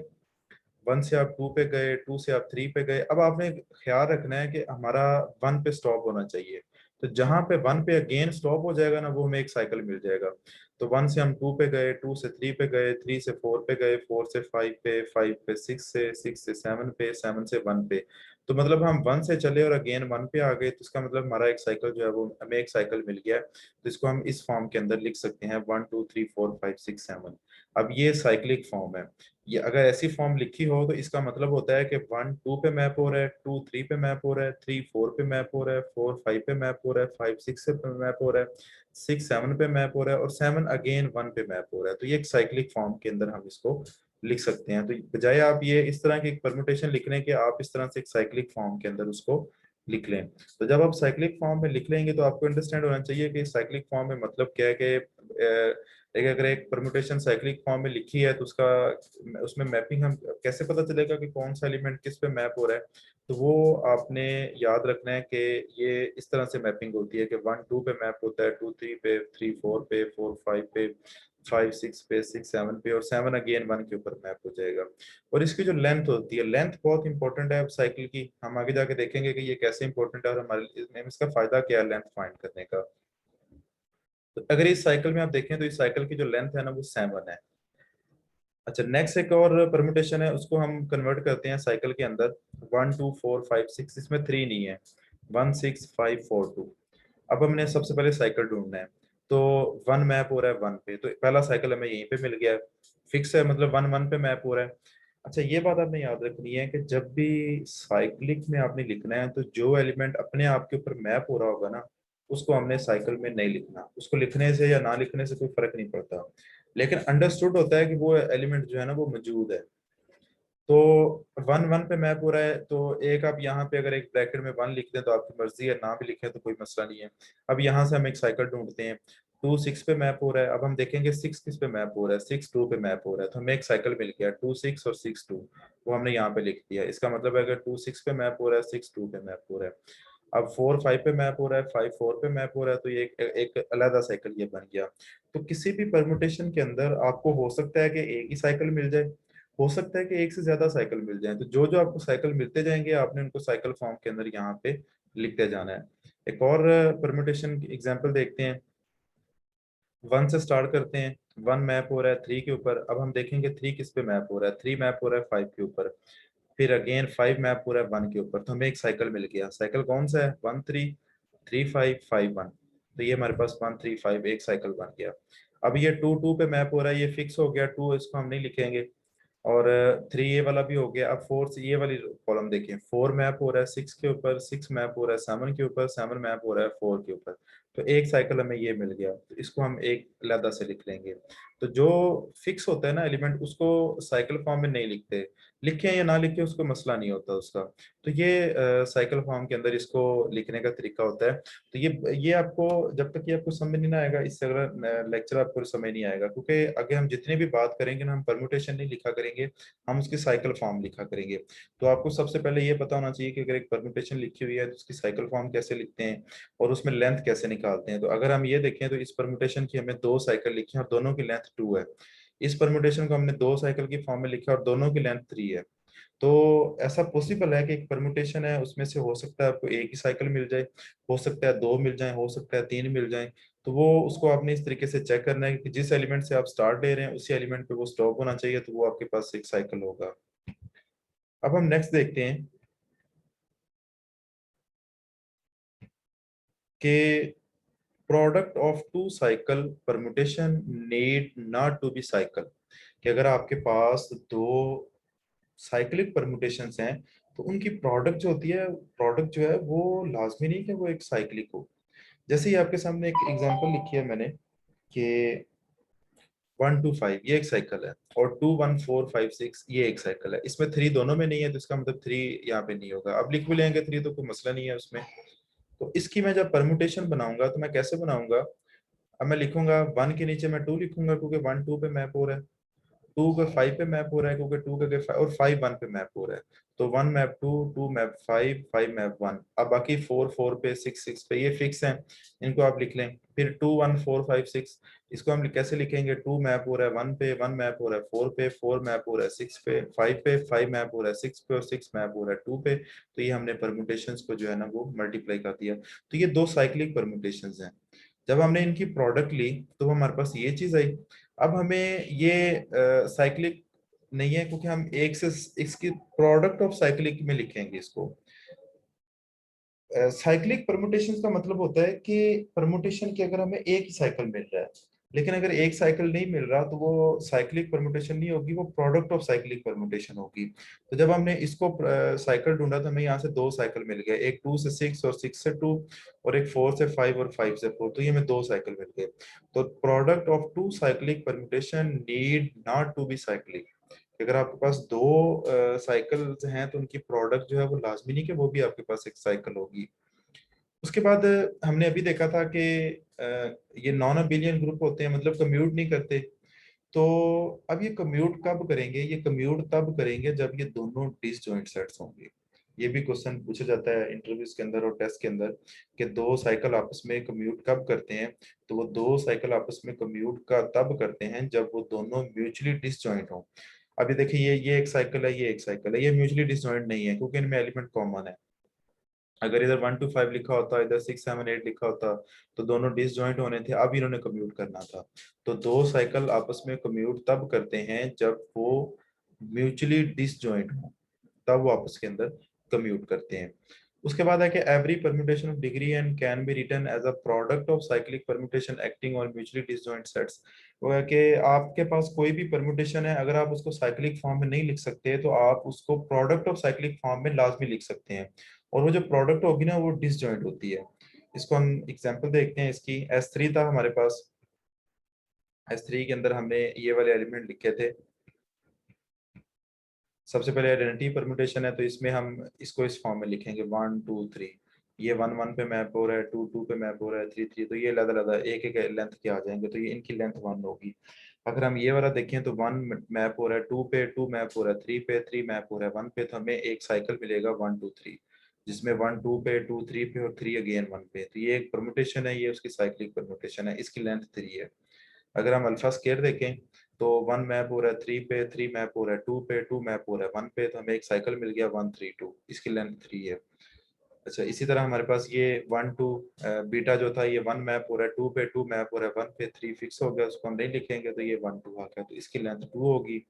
वन से आप टू पे गए, टू से आप थ्री पे गए, अब आपने ख्याल रखना है कि हमारा वन पे स्टॉप होना चाहिए। तो जहां पे वन पे अगेन स्टॉप हो जाएगा ना वो हमें एक साइकिल मिल जाएगा। तो वन से हम टू पे गए, टू से थ्री पे गए, थ्री से फोर पे गए, फोर से फाइव पे, फाइव पे सिक्स से, सिक्स से सेवन पे, सेवन से वन पे। तो मतलब हम वन से चले और अगेन वन पे आ गए, तो इसका मतलब हमारा एक साइकिल जो है वो हमें एक साइकिल मिल गया है। तो इसको हम इस फॉर्म के अंदर लिख सकते हैं, one two three four five six seven. अब ये साइक्लिक फॉर्म है। ये अगर ऐसी फॉर्म लिखी हो तो इसका मतलब होता है कि वन टू पे मैप हो रहा है, टू थ्री पे मैप हो रहा है, थ्री फोर पे मैप हो रहा है, फोर फाइव पे मैप हो रहा है, फाइव सिक्स पे मैप हो रहा है, सिक्स सेवन पे मैप हो रहा है, और सेवन अगेन वन पे मैप हो रहा है। तो ये एक साइक्लिक फॉर्म के अंदर हम इसको लिख सकते हैं। तो बजाय आप ये इस तरह की एक परमुटेशन लिखने के, आप इस तरह से एक साइक्लिक फॉर्म के अंदर उसको लिख लें। तो जब आप साइक्लिक फॉर्म में लिख लेंगे तो आपको अंडरस्टैंड होना चाहिए कि साइक्लिक फॉर्म में मतलब क्या है कि एक अगर एक परमुटेशन साइक्लिक फॉर्म में लिखी है तो उसका उसमें मैपिंग हम कैसे पता चलेगा कि कौन सा एलिमेंट किस पे मैप हो रहा है। तो वो आपने याद रखना है कि ये इस तरह से मैपिंग होती है कि वन टू पे मैप होता है, टू थ्री पे, थ्री फोर पे, फोर फाइव पे, फाइव सिक्स पे, सिक्स सेवन पे, और सेवन अगेन वन के ऊपर मैप हो जाएगा। और इसकी जो लेंथ होती है, लेंथ बहुत इंपॉर्टेंट है साइकिल की। हम आगे जाके देखेंगे कि ये कैसे इंपॉर्टेंट है और हमारे इसमें इसका फायदा क्या है लेंथ फाइंड करने का। तो अगर इस साइकिल में आप देखें तो इस साइकिल की जो लेंथ है ना वो सेवन है। अच्छा, नेक्स्ट एक और परम्यूटेशन है, उसको हम कन्वर्ट करते हैं साइकिल के अंदर। One two four five six, इसमें थ्री नहीं है, one six five four two. अब हमने सबसे पहले साइकिल ढूंढना है। तो वन मैप हो रहा है वन पे, तो पहला साइकिल हमें यहीं पे मिल गया है, फिक्स है, मतलब वन वन पे मैप हो रहा है। अच्छा, ये बात आपने याद रखनी है कि जब भी साइक्लिक में आपने लिखना है तो जो एलिमेंट अपने आप के ऊपर मैप हो रहा होगा ना उसको हमने साइकिल में नहीं लिखना। उसको लिखने से या ना लिखने से कोई फर्क नहीं पड़ता, लेकिन अंडरस्टूड होता है कि वो एलिमेंट जो है ना वो मौजूद है। तो वन वन पे मैप हो रहा है, तो एक आप यहाँ पे अगर एक ब्रैकेट में वन लिख दें तो आपकी मर्जी है, ना भी लिखें तो कोई मसला नहीं है। अब यहाँ से हम एक साइकिल ढूंढते हैं। टू सिक्स पे मैप हो रहा है, अब हम देखेंगे सिक्स किस पे मैप हो रहा है, सिक्स टू पे मैप हो रहा है, तो हमें एक साइकिल मिल गया टू सिक्स और सिक्स टू, वो हमने यहाँ पे लिख दिया। इसका मतलब है अगर टू सिक्स पे मैप हो रहा है, सिक्स टू पे मैप हो रहा है। अब फोर फाइव पे मैप हो रहा है, फाइव फोर पे मैप हो रहा है, तो ये एक अलग साइकिल ये बन गया। तो किसी भी परमुटेशन के अंदर आपको हो सकता है कि एक ही साइकिल मिल जाए, हो सकता है कि एक से ज्यादा साइकिल मिल जाए। तो जो जो आपको साइकिल मिलते जाएंगे आपने उनको साइकिल फॉर्म के अंदर यहाँ पे लिखते जाना है। एक और परमुटेशन एग्जांपल देखते हैं। वन से स्टार्ट करते हैं। वन मैप हो रहा है थ्री के ऊपर, अब हम देखेंगे थ्री किस पे मैप हो रहा है, थ्री मैप हो रहा है फाइव के ऊपर। फिर अगेन फाइव मैप हो रहा है वन के ऊपर, तो हमें एक साइकिल मिल गया। साइकिल कौन सा है, one three, three five, five one. तो ये हमारे पास वन थ्री फाइव एक साइकिल बन गया। अब ये टू टू पे मैप हो रहा है, ये फिक्स हो गया टू, इसको हम नहीं लिखेंगे। और थ्री ये वाला भी हो गया। अब फोर से ये वाली कॉलम देखिए, फोर मैप हो रहा है सिक्स के ऊपर, सिक्स मैप हो रहा है सेवन के ऊपर, सेवन मैप हो रहा है फोर के ऊपर। तो एक साइकिल हमें ये मिल गया, तो इसको हम एक अलहदा से लिख लेंगे। तो जो फिक्स होता है ना एलिमेंट, उसको साइकिल फॉर्म में नहीं लिखते। लिखे या ना लिखे उसको मसला नहीं होता उसका। तो ये साइकिल फॉर्म के अंदर इसको लिखने का तरीका होता है। तो ये आपको, जब तक ये आपको समझ नहीं ना आएगा, इससे अगला लेक्चर आपको समझ नहीं आएगा, क्योंकि आगे हम जितने भी बात करेंगे ना, हम परमुटेशन नहीं लिखा करेंगे, हम उसकी साइकिल फॉर्म लिखा करेंगे। तो आपको सबसे पहले ये पता होना चाहिए कि अगर एक परमुटेशन लिखी हुई है तो उसकी साइकिल फॉर्म कैसे लिखते हैं और उसमें लेंथ कैसे निकालते हैं। तो अगर हम ये देखें तो इस परमुटेशन की हमें दो साइकिल लिखी है और दोनों की लेंथ टू है। इस परमुटेशन को हमने दो साइकिल की फॉर्म में लिखा और दोनों की लेंथ थ्री है। तो ऐसा पॉसिबल है कि एक परमुटेशन है उसमें से हो सकता है आपको एक ही साइकिल मिल जाए, हो सकता है दो मिल जाए, हो सकता है तीन मिल जाए। तो वो उसको आपने इस तरीके से चेक करना है कि जिस एलिमेंट से आप स्टार्ट ले रहे हैं उसी एलिमेंट पे वो स्टॉप होना चाहिए, तो वो आपके पास एक साइकिल होगा। अब हम नेक्स्ट देखते हैं कि product of two cycle permutation need not to be cycle. कि अगर आपके पास दो साइक्लिक परमुटेशंस हैं तो उनकी प्रोडक्ट जो होती है, प्रोडक्ट जो है वो लाजमी नहीं कि वो एक साइक्लिक हो। जैसे ही आपके सामने एक एग्जांपल लिखी है मैंने कि वन टू फाइव ये एक साइकिल है, और two one four five six ये एक साइकिल है, इसमें थ्री दोनों में नहीं है, तो इसका मतलब थ्री यहाँ पे नहीं होगा। अब लिख भी लेंगे थ्री तो कोई मसला नहीं है उसमें। तो इसकी मैं जब परमुटेशन बनाऊंगा तो मैं कैसे बनाऊंगा, अब मैं लिखूंगा वन के नीचे मैं टू लिखूंगा क्योंकि वन टू पे मैप हो रहा है, टू का फाइव पे मैप हो रहा है क्योंकि टू का और फाइव वन पे मैप हो रहा है। तो one map two, two map five, five map one. अब बाकी फोर फोर पे, सिक्स सिक्स पे, ये फिक्स हैं, इनको आप लिख लें। फिर two one four five six, इसको हम कैसे लिखेंगे, टू मैप हो रहा है वन पे, वन मैप हो रहा है फोर पे, फोर मैप हो रहा है सिक्स पे, फाइव मैप हो रहा है सिक्स पे और सिक्स मैप हो रहा है टू पे। तो ये हमने परमुटेशंस को जो है ना वो मल्टीप्लाई कर दिया। तो ये दो साइक्लिक परमुटेशंस हैं। जब हमने इनकी प्रोडक्ट ली तो हमारे पास ये चीज आई। अब हमें ये साइक्लिक नहीं है क्योंकि हम एक से इसकी प्रोडक्ट ऑफ साइक्लिक में लिखेंगे इसको। साइक्लिक परमुटेशन का मतलब होता है कि परमुटेशन की अगर हमें एक ही साइकिल मिल रहा है, लेकिन अगर एक साइकिल नहीं मिल रहा तो वो साइक्लिक परमुटेशन नहीं होगी, वो प्रोडक्ट ऑफ साइक्लिक परमुटेशन होगी। तो जब हमने इसको साइकिल ढूंढा तो हमें यहाँ से दो साइकिल मिल गए, एक टू से सिक्स और सिक्स से टू, और एक फोर से फाइव और फाइव से फोर, तो ये हमें दो साइकिल मिल गए। तो product of two cyclic permutation need not to be cyclic. अगर आपके पास दो साइकिल्स हैं तो उनकी प्रोडक्ट जो है वो लाजमी नहीं कि वो भी आपके पास एक साइकिल होगी। उसके बाद हमने अभी देखा था कि ये नॉन अबिलियन ग्रुप होते हैं, मतलब कम्यूट नहीं करते। तो अब ये कम्यूट कब करेंगे, ये कम्यूट तब करेंगे जब ये दोनों डिसजॉइंट सेट्स होंगे। ये भी क्वेश्चन पूछा जाता है इंटरव्यूज के अंदर और टेस्ट के अंदर कि दो साइकिल आपस में कम्यूट कब करते हैं। तो वो दो साइकिल आपस में कम्यूट का तब करते हैं जब वो दोनों म्यूचुअली डिसजॉइंट हो। अभी देखिए ये एक साइकिल है, ये एक साइकिल है, ये म्यूचुअली डिसजॉइंट नहीं है क्योंकि इनमें एलिमेंट कॉमन है। अगर इधर वन टू फाइव लिखा होता, इधर सिक्स सेवन एट लिखा होता, तो दोनों डिसजॉइंट होने थे, अब इन्होंने कम्यूट करना था। तो दो साइकिल आपस में कम्यूट तब करते हैं जब वो म्यूचुअली डिसजॉइंट हो, तब वो आपस के अंदर कम्यूट करते हैं। उसके बाद है कि every permutation of degree and can be written as a product of cyclic permutation acting on mutually disjoint sets. वो है कि आपके पास कोई भी परम्यूटेशन है, अगर आप उसको साइक्लिक फॉर्म में नहीं लिख सकते तो आप उसको प्रोडक्ट ऑफ साइक्लिक फॉर्म में लाजमी लिख सकते हैं। और वो जो प्रोडक्ट होगी ना वो डिसजॉइंट होती है। इसको हम एग्जांपल देखते हैं इसकी। S3 था हमारे पास। S3 के अंदर हमने ये वाले एलिमेंट लिखे थे। सबसे पहले आइडेंटिटी परम्यूटेशन है, तो इसमें हम इसको इस फॉर्म में लिखेंगे 1 2 3। ये 1 1 पे मैप हो रहा है, 2 2 पे मैप हो रहा है, 3 3, तो ये अलग अलग एक एक लेंथ के आ जाएंगे, तो ये इनकी लेंथ 1 होगी। अगर हम ये वाला देखें तो 1 मैप हो रहा है 2 पे, 2 मैप हो रहा है 3 पे, 3 मैप हो रहा है 1 पे, तो हमें एक साइकिल मिलेगा 1 2 3, जिसमें 1 2 पे, 2 3 पे और 3 अगेन 1 पे। तो ये एक परम्यूटेशन है, ये उसकी साइक्लिक परम्यूटेशन है, इसकी लेंथ 3 है। अगर हम अल्फा स्केयर देखें तो 1 मैप हो रहा है 3 पे, 3 मैप हो रहा है 2 पे, 2 मैप हो रहा है 1 पे, तो हमें एक साइकिल मिल गया 1 3 2, इसकी लेंथ 3 है। अच्छा, इसी तरह हमारे पास ये 1 2 बीटा जो था, ये 1 मैप हो रहा है 2 पे, 2 मैप हो रहा है 1 पे, 3 फिक्स हो गया, उसको हम नहीं लिखेंगे, तो ये 1 2 आ गया, तो इसकी लेंथ 2 होगी।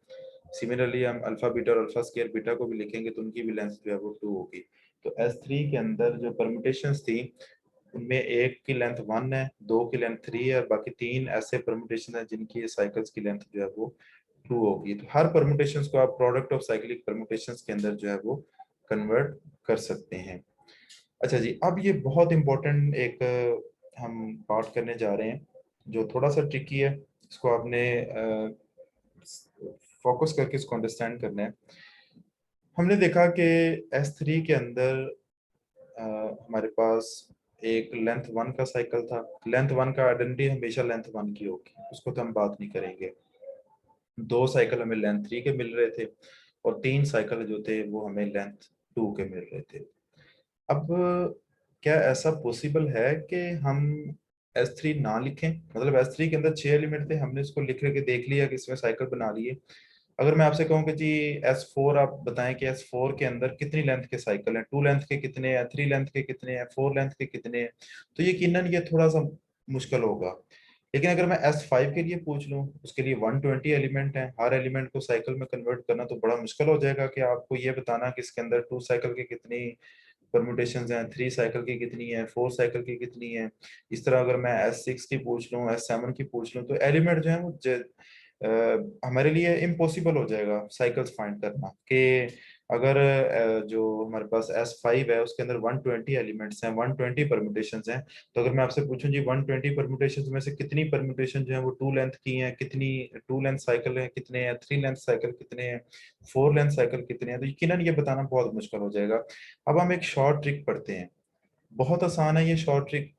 सिमिलरली हम अल्फा बीटा और अल्फा स्केयर बीटा को भी लिखेंगे, तो उनकी भी लेंथ जो है वो 2 होगी। तो S3 के अंदर जो परम्यूटेशंस थी उनमें एक की लेंथ 1 है, दो की लेंथ 3 है, और बाकी तीन ऐसे परम्यूटेशन है जिनकी साइकिल्स की लेंथ जो है वो 2 होगी। तो हर परम्यूटेशंस को आप प्रोडक्ट ऑफ साइक्लिक परम्यूटेशंस के अंदर जो है वो कन्वर्ट कर सकते हैं। अच्छा जी, अब ये बहुत इंपॉर्टेंट एक हम बात करने जा रहे हैं जो थोड़ा सा ट्रिकी है। इसको आपने फोकस करके इसको अंडरस्टैंड करना है। हमने देखा कि S3 के अंदर हमारे पास एक लेंथ 1 का साइकिल था। लेंथ 1 का आइडेंटिटी हमेशा लेंथ 1 की होगी, उसको तो हम बात नहीं करेंगे। दो साइकिल हमें लेंथ 3 के मिल रहे थे, और तीन साइकिल जो थे वो हमें लेंथ 2 के मिल रहे थे। अब क्या ऐसा पॉसिबल है कि हम S3 ना लिखें? मतलब S3 के अंदर 6 एलिमेंट थे, हमने इसको लिख के देख लिया कि इसमें साइकिल बना लिए। अगर मैं आपसे कहूँ कि जी S4 आप बताएं कि S4 के अंदर कितनी लेंथ के साइकिल हैं, 2 लेंथ के कितने हैं, 3 लेंथ के कितने हैं, 4 लेंथ के कितने हैं, तो यकीनन ये थोड़ा सा मुश्किल होगा। लेकिन अगर मैं S5 के लिए पूछ लूँ, उसके लिए 120 एलिमेंट हैं, हर एलिमेंट को साइकिल में कन्वर्ट करना तो बड़ा मुश्किल हो जाएगा कि आपको ये बताना कि इसके अंदर 2 साइकिल के कितनी परम्यूटेशन हैं, 3 साइकिल की कितनी है, 4 साइकिल की कितनी है। इस तरह अगर मैं S6 की पूछ लूँ, S7 की पूछ लूँ, तो एलिमेंट जो है वो हमारे लिए इम्पॉसिबल हो जाएगा साइकिल्स फाइंड करना। कि अगर जो हमारे पास S5 है उसके अंदर 120 एलिमेंट्स हैं, 120 परम्यूटेशंस हैं, तो अगर मैं आपसे पूछूं जी 120 परम्यूटेशंस में से कितनी परम्यूटेशन जो है वो 2 लेंथ की हैं, कितनी 2 लेंथ साइकिल है कितने हैं, 3 लेंथ साइकिल कितने हैं, 4 लेंथ साइकिल कितने हैं, तो यकीनन ये बताना बहुत मुश्किल हो जाएगा। अब हम एक शॉर्ट ट्रिक पढ़ते हैं, बहुत आसान है ये शॉर्ट ट्रिक।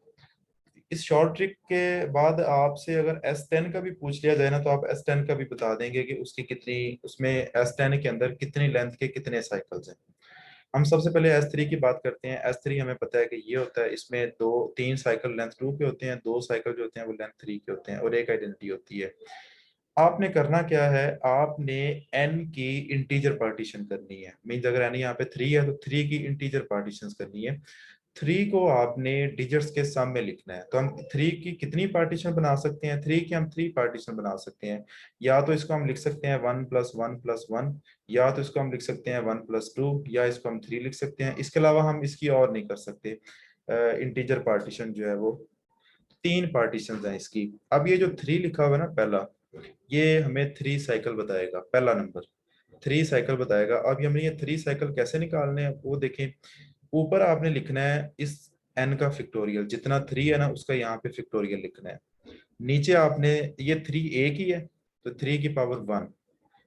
इस शॉर्ट ट्रिक के बाद आपसे अगर S10 का भी पूछ लिया जाए ना, तो आप S10 का भी बता देंगे कि उसकी कितनी, उसमें S10 के अंदर कितनी लेंथ के कितने साइकिल्स हैं। हम सबसे पहले S3 की बात करते हैं। S3 हमें पता है कि ये होता है, इसमें दो तीन साइकिल लेंथ 2 के होते हैं, दो साइकिल जो होते हैं वो लेंथ 3 के होते हैं, और एक आइडेंटिटी होती है। आपने करना क्या है, आपने n की इंटीजर पार्टीशन करनी है। मीन्स अगर n यहाँ पे 3 है तो 3 की इंटीजर पार्टीशन करनी है। 3 को आपने डिजिट्स के सम में लिखना है। तो हम 3 की कितनी पार्टीशन बना सकते हैं? 3 की हम 3 पार्टीशन बना सकते हैं। या तो इसको हम लिख सकते हैं 1 + 1 + 1, या तो इसको हम लिख सकते हैं 1 + 2, या इसको हम 3 लिख सकते हैं। इसके अलावा हम इसकी और नहीं कर सकते। इंटीजर पार्टीशन जो है वो 3 पार्टीशन हैं इसकी। अब ये जो 3 लिखा हुआ है ना पहला, ये हमें 3 साइकिल बताएगा, पहला नंबर 3 साइकिल बताएगा। अब हमें ये 3 साइकिल कैसे निकालने हैं वो देखें। ऊपर आपने लिखना है इस n का फैक्टोरियल, जितना 3 है ना उसका यहाँ पे फैक्टोरियल लिखना है। नीचे आपने, ये 3 एक ही है तो 3 की पावर 1,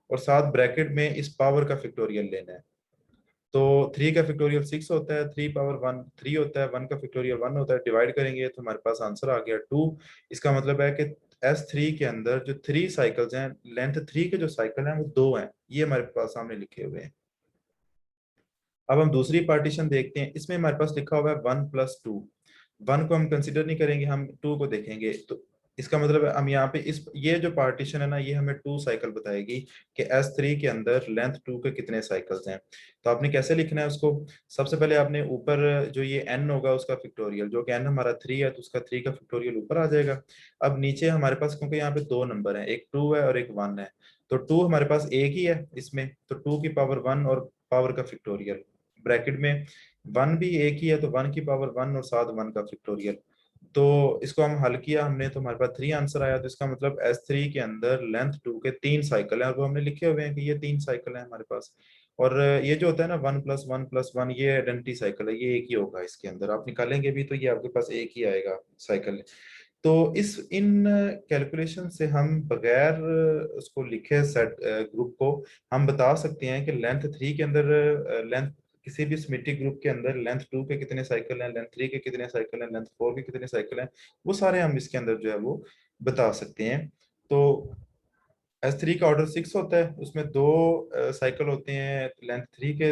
और साथ ब्रैकेट में इस पावर का फैक्टोरियल लेना है। तो 3 का फैक्टोरियल 6 होता है, 3 पावर 1 3 होता है, 1 का फैक्टोरियल 1 होता है। डिवाइड करेंगे तो हमारे पास आंसर आ गया 2। इसका मतलब है कि S3 के अंदर जो 3 साइकिल्स हैं, लेंथ 3 के जो साइकिल हैं वो 2 हैं, ये हमारे पास सामने लिखे हुए हैं। अब हम दूसरी पार्टीशन देखते हैं। इसमें हमारे पास लिखा हुआ है 1 + 2। 1 को हम कंसिडर नहीं करेंगे, हम 2 को देखेंगे। तो इसका मतलब है हम यहाँ पे इस ये जो पार्टीशन है ना, ये हमें 2 साइकिल बताएगी कि S3 के अंदर लेंथ 2 के कितने साइकिल्स हैं। तो आपने कैसे लिखना है उसको? सबसे पहले आपने ऊपर जो ये n होगा उसका फैक्टोरियल, जो कि n हमारा 3 है तो उसका 3 का फैक्टोरियल ऊपर आ जाएगा। अब नीचे हमारे पास, क्योंकि यहाँ पे दो नंबर हैं, एक 2 है और एक 1 है, तो 2 हमारे पास एक ही है इसमें, तो 2 की पावर 1 और पावर का फैक्टोरियल ब्रैकेट में। 1 भी एक ही है तो 1 की पावर 1 और साथ 1 का फैक्टोरियल। तो इसको हम हल किया हमने, तो हमारे पास 3 आंसर आया। तो इसका मतलब S3 के अंदर लेंथ 2 के 3 साइकिल हैं, और वो हमने लिखे हुए हैं कि ये 3 साइकिल हैं हमारे पास। और ये जो होता है ना 1+1+1, ये आइडेंटिटी साइकिल है, ये एक ही होगा इसके अंदर, आप निकालेंगे भी तो ये आपके पास एक ही आएगा साइकिल। तो इस इन कैलकुलेशन से हम बगैर उसको लिखे सेट ग्रुप को हम बता सकते हैं कि लेंथ 3 के अंदर लेंथ किसी भी सिमेट्रिक ग्रुप के अंदर लेंथ 2 के कितने साइकिल हैं, लेंथ 3 के कितने साइकिल हैं, लेंथ 4 के कितने साइकिल हैं, वो सारे हम इसके अंदर जो है वो बता सकते हैं। तो S3 का ऑर्डर 6 होता है, उसमें दो साइकिल होते हैं लेंथ 3 के,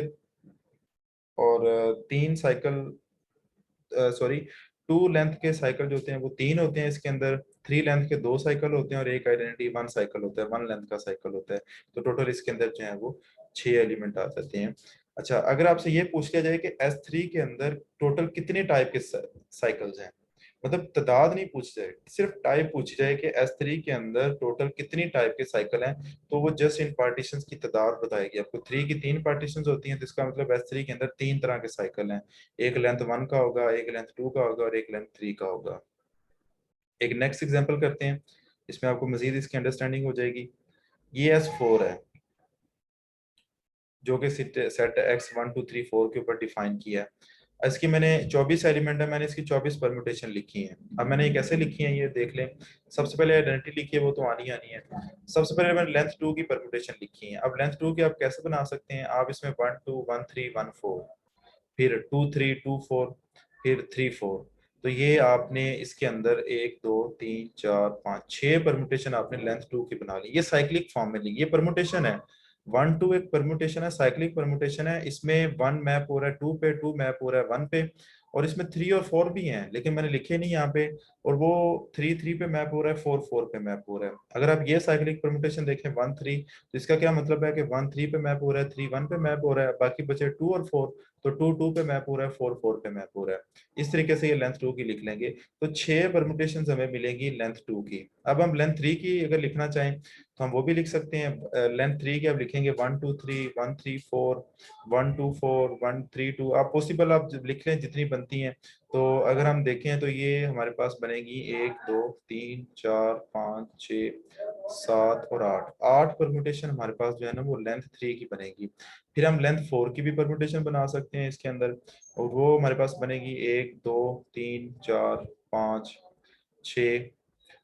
और तीन साइकिल, सॉरी, 2 लेंथ के साइकिल जो होते हैं वो 3 होते हैं इसके अंदर, 3 लेंथ के 2 साइकिल होते हैं और एक आइडेंटिटी 1 साइकिल होता है, 1 लेंथ का साइकिल होता है। तो टोटल इसके अंदर जो है वो 6 एलिमेंट आ जाते हैं। अच्छा, अगर आपसे ये पूछ लिया जाए कि S3 के अंदर टोटल कितने टाइप के साइकिल्स हैं, मतलब तादाद नहीं पूछ जाए, सिर्फ टाइप पूछ जाए कि S3 के अंदर टोटल कितनी टाइप के साइकिल हैं, तो वो जस्ट इन पार्टीशंस की तादाद बताएगी आपको। 3 की 3 पार्टीशंस होती हैं, तो इसका मतलब S3 के अंदर 3 तरह के साइकिल हैं, एक लेंथ 1 का होगा, एक लेंथ 2 का होगा और एक लेंथ 3 का होगा। एक नेक्स्ट एग्जांपल करते हैं, इसमें आपको मजीद इसकी अंडरस्टैंडिंग हो जाएगी। ये S4 है जो कि सेट X1 2 3 4 के ऊपर डिफाइन किया है। इसकी मैंने 24 एलिमेंट है, मैंने इसकी 24 परम्यूटेशन लिखी है। अब मैंने ये कैसे लिखी है ये देख लें। सबसे पहले आइडेंटिटी लिखी है, वो तो आनी आनी है। सबसे पहले मैंने लेंथ 2 की परम्यूटेशन लिखी है। अब लेंथ 2 की आप कैसे बना सकते हैं, आप इसमें 1 2 1 3 1 4, फिर 2 3 2 4, फिर 3 4। तो ये आपने इसके अंदर 1 2 3 4 5 6 परम्यूटेशन आपने लेंथ 2 की बना ली, ये साइक्लिक फॉर्म में ली, ये परम्यूटेशन है। 1 2 एक परम्यूटेशन है, साइक्लिक परम्यूटेशन है, इसमें 1 मैप हो रहा है 2 पे, 2 मैप हो रहा है 1 पे, और इसमें 3 और 4 भी हैं लेकिन मैंने लिखे नहीं यहाँ पे, और वो 3 3 पे मैप हो रहा है, 4 4 पे मैप हो रहा है। अगर आप ये साइक्लिक परम्यूटेशन देखें 1 3, तो इसका क्या मतलब है कि 1 3 पे मैप हो रहा है, 3 1 पे मैप हो रहा है, बाकी बचे 2 और 4, तो 2 2 पे मैप हो रहा है, 4 4 पे मैप हो रहा है। इस तरीके से ये लेंथ 2 की लिख लेंगे, तो 6 परम्यूटेशन हमें मिलेंगी लेंथ 2 की। अब हम लेंथ 3 की अगर लिखना चाहें तो हम वो भी लिख सकते हैं। लेंथ 3 की आप लिखेंगे 1 2 3 1 3 4 1 2 4 1 3 2, आप पॉसिबल आप लिख लें जितनी बनती हैं। तो अगर हम देखें तो ये हमारे पास बनेगी 1 2 3 4 5 6 7 और 8, 8 परम्यूटेशन हमारे पास जो है ना वो लेंथ 3 की बनेगी। फिर हम लेंथ 4 की भी परम्यूटेशन बना सकते हैं इसके अंदर, और वो हमारे पास बनेगी 1 2 3 4 5 6,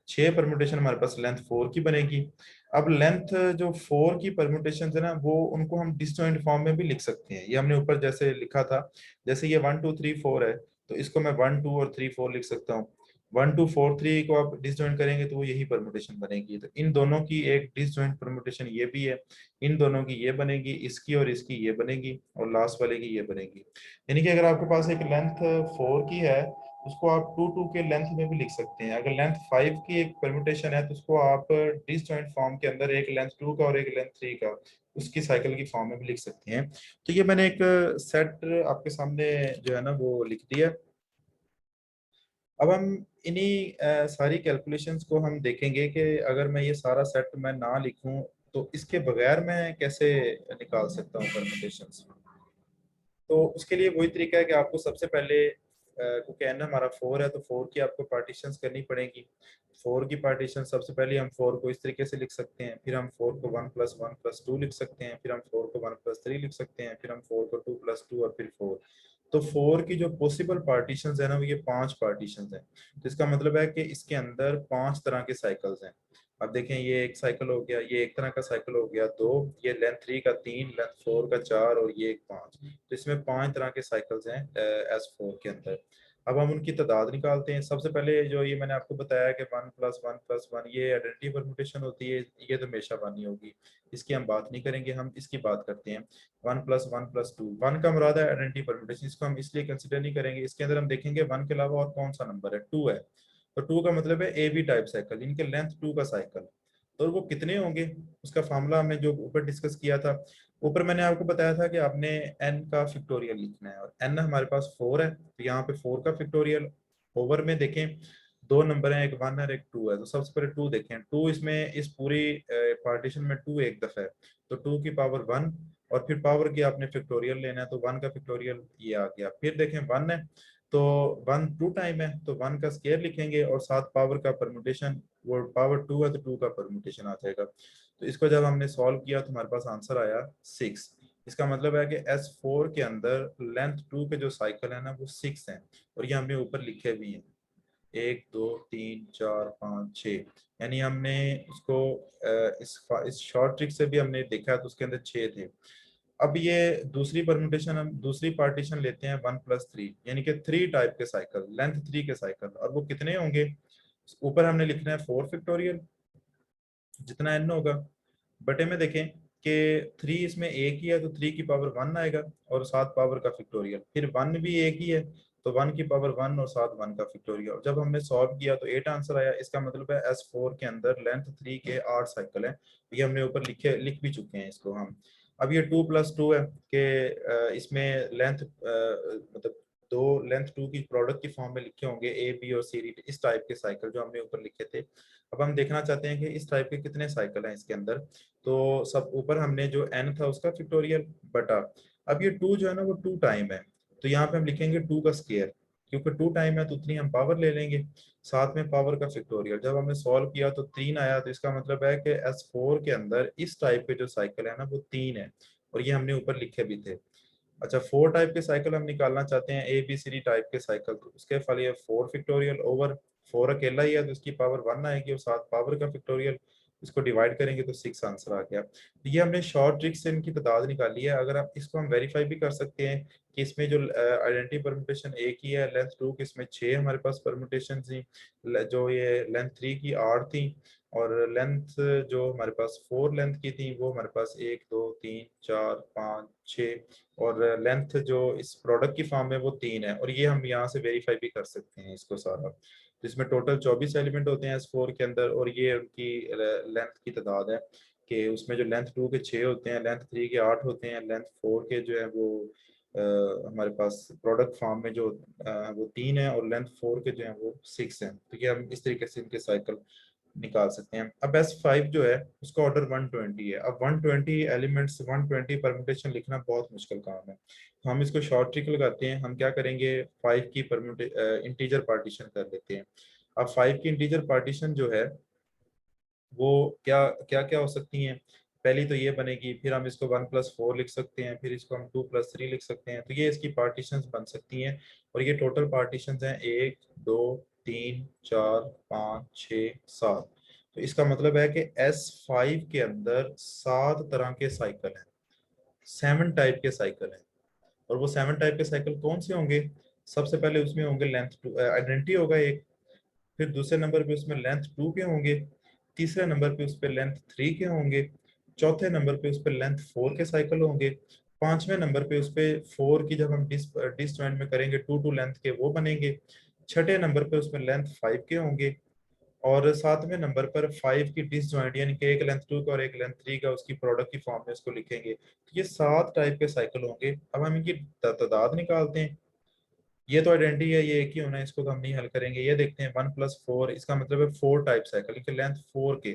6 परम्यूटेशन हमारे पास लेंथ 4 की बनेगी। अब लेंथ जो 4 की परम्यूटेशन है ना, वो उनको हम डिसजॉइंट फॉर्म में भी लिख सकते हैं, ये हमने ऊपर जैसे लिखा था। जैसे ये 1 2 3 4 है, तो इसको मैं 1 2 और 3 4 लिख सकता हूँ। 1 2 4 3 को आप डिसजॉइंट करेंगे तो वो यही परम्यूटेशन बनेगी। तो इन दोनों की एक डिसजॉइंट परम्यूटेशन ये भी है, इन दोनों की ये बनेगी, इसकी और इसकी ये बनेगी, और लास्ट वाले की ये बनेगी। यानी कि अगर आपके पास एक लेंथ 4 की है, उसको आप 2 2 के लेंथ में भी लिख सकते हैं। अगर लेंथ 5 की एक परम्यूटेशन है तो उसको आप डिसजॉइंट फॉर्म के अंदर एक लेंथ 2 का और एक लेंथ 3 का उसकी साइकिल की फॉर्म में भी लिख सकते हैं। तो ये मैंने एक सेट आपके सामने जो है ना वो लिख दिया। अब हम इन्हीं सारी कैलकुलेशंस को हम देखेंगे कि अगर मैं ये सारा सेट मैं ना लिखूं तो इसके बगैर मैं कैसे निकाल सकता हूँ परम्यूटेशंस। तो उसके लिए वही तरीका है कि आपको सबसे पहले क्योंकि एन हमारा 4 है तो 4 की आपको पार्टीशंस करनी पड़ेगी। 4 की पार्टीशन सबसे पहले हम 4 को इस तरीके से लिख सकते हैं, फिर हम 4 को 1 + 1 + 2 लिख सकते हैं, फिर हम 4 को 1 + 3 लिख सकते हैं, फिर हम 4 को 2 + 2 और फिर 4। तो 4 की जो पॉसिबल पार्टीशंस है ना वो ये 5 पार्टीशंस हैं। तो इसका मतलब है कि इसके अंदर 5 तरह के साइकिल्स हैं। अब देखें, ये एक साइकिल हो गया, ये एक तरह का साइकिल हो गया 2, ये लेंथ 3 का 3, लेंथ 4 का 4 और ये एक 5। तो इसमें 5 तरह के साइकिल्स हैं S4 के अंदर। अब हम उनकी तादाद निकालते हैं। सबसे पहले जो ये मैंने आपको बताया कि 1 + 1 + 1 ये आइडेंटिटी परम्यूटेशन होती है, ये तो हमेशा 1 ही होगी, इसकी हम बात नहीं करेंगे, हम इसकी बात करते हैं। 1 + 1 + 2, 1 का मुराद है आइडेंटिटी परम्यूटेशन, इसको हम इसलिए कंसिडर नहीं करेंगे। इसके अंदर हम देखेंगे 1 के अलावा और कौन सा नंबर है, 2 है। तो 2 का मतलब है ए बी टाइप साइकिल, इनके लेंथ 2 का साइकिल। तो वो कितने होंगे, उसका फार्मूला हमने जो ऊपर डिस्कस किया था, ऊपर मैंने आपको बताया था कि आपने n का फैक्टोरियल लिखना है, और n हमारे पास 4 है, तो यहाँ पे 4 का फैक्टोरियल। ओवर में देखें दो नंबर हैं, एक 1 और एक 2 है, तो सबसे पहले 2 देखें। 2 इसमें इस पूरी पार्टीशन में 2 एक दफा है, तो 2 की पावर 1, और फिर पावर की आपने फैक्टोरियल लेना है, तो 1 का फैक्टोरियल ये आ गया। फिर देखें 1 है, तो 1 2 टाइम है, तो 1 का स्केयर लिखेंगे, और साथ पावर का परम्यूटेशन, वो पावर 2 है तो 2 का परम्यूटेशन आ जाएगा। तो इसको जब हमने सॉल्व किया तो हमारे पास आंसर आया 6। इसका मतलब है कि S4 के अंदर लेंथ 2 के जो साइकिल है ना वो 6 हैं, और ये हमने ऊपर लिखे भी हैं, 1 2 3 4 5 6, यानी हमने उसको इस शॉर्ट ट्रिक से भी हमने देखा तो उसके अंदर 6 थे। अब ये दूसरी परम्यूटेशन, हम दूसरी पार्टीशन लेते हैं 1+3, यानी कि 3 टाइप के साइकिल, लेंथ 3 के साइकिल, और वो कितने होंगे? ऊपर हमने लिखना है 4 फैक्टोरियल, जितना n होगा, बटे में देखें कि 3 इसमें एक ही है तो 3 की पावर 1 आएगा, और 7 पावर का फैक्टोरियल, फिर 1 भी एक ही है तो 1 की पावर 1 और 7 1 का फैक्टोरियल। जब हमने सॉल्व किया तो 8 आंसर आया। इसका मतलब है S4 के अंदर लेंथ 3 के 8 साइकिल है। ये हमने ऊपर लिख भी चुके हैं इसको हम। अब ये 2+2 है कि इसमें लेंथ मतलब दो लेंथ 2 की प्रोडक्ट की फॉर्म में लिखे होंगे A B और C D, इस टाइप के साइकिल जो हमने ऊपर लिखे थे। अब हम देखना चाहते हैं कि इस टाइप के कितने साइकिल हैं इसके अंदर। तो सब ऊपर हमने जो n था उसका फैक्टोरियल बटा, अब ये 2 जो है ना वो 2 टाइम है, तो यहाँ पे हम लिखेंगे 2 का स्क्वायर, क्योंकि 2 टाइम है तो उतनी हम पावर ले लेंगे, साथ में पावर का फैक्टोरियल। जब हमने सॉल्व किया तो 3 आया, तो इसका मतलब है कि S4 के अंदर इस टाइप के जो साइकिल है ना वो 3 है, और ये हमने ऊपर लिखे भी थे। अच्छा, 4 टाइप के साइकिल हम निकालना चाहते हैं, ABCD टाइप के साइकिल, तो उसके फल ये 4 फैक्टोरियल ओवर 4 अकेला ही है तो इसकी पावर 1 आएगी, और साथ पावर का फैक्टोरियल, इसको डिवाइड करेंगे तो 6 आंसर आ गया। तो ये हमने शॉर्ट ट्रिक से इनकी तादाद निकाली है। अगर आप इसको हम वेरीफाई भी कर सकते हैं कि इसमें जो आइडेंटिटी परम्यूटेशन एक ही है, लेंथ 2 की इसमें 6 हमारे पास परम्यूटेशन थी, जो ये लेंथ 3 की 8 थी, और लेंथ जो हमारे पास 4 लेंथ की थी वो हमारे पास 1 2 3 4 5 6, और लेंथ जो इस प्रोडक्ट की फॉर्म में वो 3 है, और ये हम यहाँ से वेरीफाई भी कर सकते हैं इसको सारा। तो इसमें टोटल 24 एलिमेंट होते हैं S4 के अंदर, और ये उनकी लेंथ की तादाद है कि उसमें जो लेंथ 2 के 6 होते हैं, लेंथ 3 के 8 होते हैं, लेंथ 4 के जो है वो हमारे पास प्रोडक्ट फॉर्म में जो वो 3 है, और लेंथ 4 के जो है वो 6 है। तो ये हम इस तरीके से इनके साइकिल निकाल सकते हैं। अब S5 जो है उसका ऑर्डर 120 है। अब 120 एलिमेंट्स, 120 परम्यूटेशन लिखना बहुत मुश्किल काम है, तो हम इसको शॉर्ट ट्रिक लगाते हैं। हम क्या करेंगे, 5 की इंटीजर पार्टीशन कर लेते हैं। अब 5 की इंटीजर पार्टीशन जो है वो क्या क्या क्या हो सकती हैं? पहली तो ये बनेगी, फिर हम इसको 1+4 लिख सकते हैं, फिर इसको हम 2+3 लिख सकते हैं, तो ये इसकी पार्टीशंस बन सकती हैं। और ये टोटल पार्टीशंस हैं 1 2 3 4 5 6 7। तो इसका मतलब है कि S5 के अंदर 7 तरह के साइकिल हैं, 7 टाइप के साइकिल हैं। और वो 7 टाइप के साइकिल कौन से होंगे? सबसे पहले उसमें होंगे लेंथ 2 आइडेंटिटी होगा एक, फिर दूसरे नंबर पे उसमें लेंथ 2 के होंगे, तीसरे नंबर पे उस पर लेंथ 3 के होंगे, चौथे नंबर पे उस पर लेंथ 4 के साइकिल होंगे, पांचवें नंबर पे उस पे 4 की जब हम डिसजॉइंट में करेंगे 2 लेंथ के वो बनेंगे, छठे नंबर पे उसमें लेंथ 5 के होंगे, और सातवें नंबर पर 5 की डिसजॉइंट यानी कि एक लेंथ 2 का और एक लेंथ 3 का उसकी प्रोडक्ट की फॉर्म में इसको लिखेंगे। तो ये 7 टाइप के साइकिल होंगे। अब हम इनकी तादाद निकालते हैं। ये तो आइडेंटिटी है, ये एक ही होना है, इसको तो हम नहीं हल करेंगे। ये देखते हैं 1+4, इसका मतलब है 4 टाइप साइकिल की लेंथ 4 के,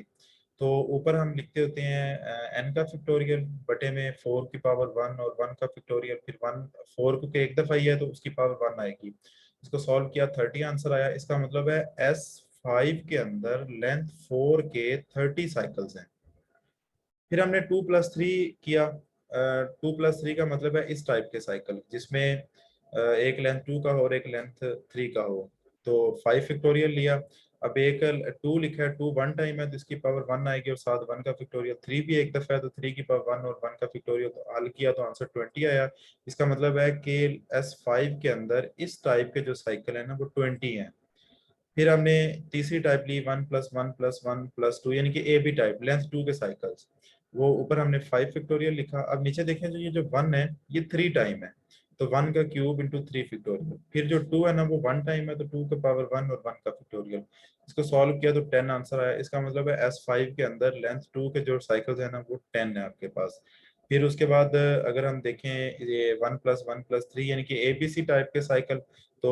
तो ऊपर हम लिखते होते हैं n का फैक्टोरियल बटे में 4 की पावर 1 और 1 का फैक्टोरियल, फिर 1 4 को एक दफा ही है तो उसकी पावर 1 आएगी। इसको सॉल्व किया 30 आंसर आया। इसका मतलब है S5 के अंदर लेंथ 4 के 30 साइकिल्स हैं। फिर हमने 2+3 किया। 2+3 का मतलब है इस टाइप के साइकिल जिसमें एक लेंथ 2 का हो और एक लेंथ 3 का हो, तो 5 फैक्टोरियल लिया। अब एक 2 लिखा है, 2 1 टाइम है तो इसकी पावर 1 आएगी, और साथ 1 का फैक्टोरियल, 3 भी एक दफा है तो 3 की पावर 1 और 1 का फैक्टोरियल, तो हल किया तो आंसर 20 आया। इसका मतलब है कि S5 के अंदर इस टाइप के जो साइकिल है ना वो 20 है। फिर हमने तीसरी टाइप ली 1+1+1+2 यानी कि AB टाइप लेंथ 2 के साइकिल्स, वो ऊपर हमने 5 फैक्टोरियल लिखा। अब नीचे देखें जो ये जो 1 है ये 3 टाइम है, तो 1 का क्यूब इंटू 3 फैक्टोरियल, फिर जो 2 है ना वो 1 टाइम है तो 2 का पावर 1 और 1 का फैक्टोरियल। इसको सॉल्व किया तो 10 आंसर आया। इसका मतलब है S5 के अंदर लेंथ 2 के जो साइकिल्स है ना वो 10 है आपके पास। फिर उसके बाद अगर हम देखें ये 1+1+3 यानी कि ABC टाइप के साइकिल, तो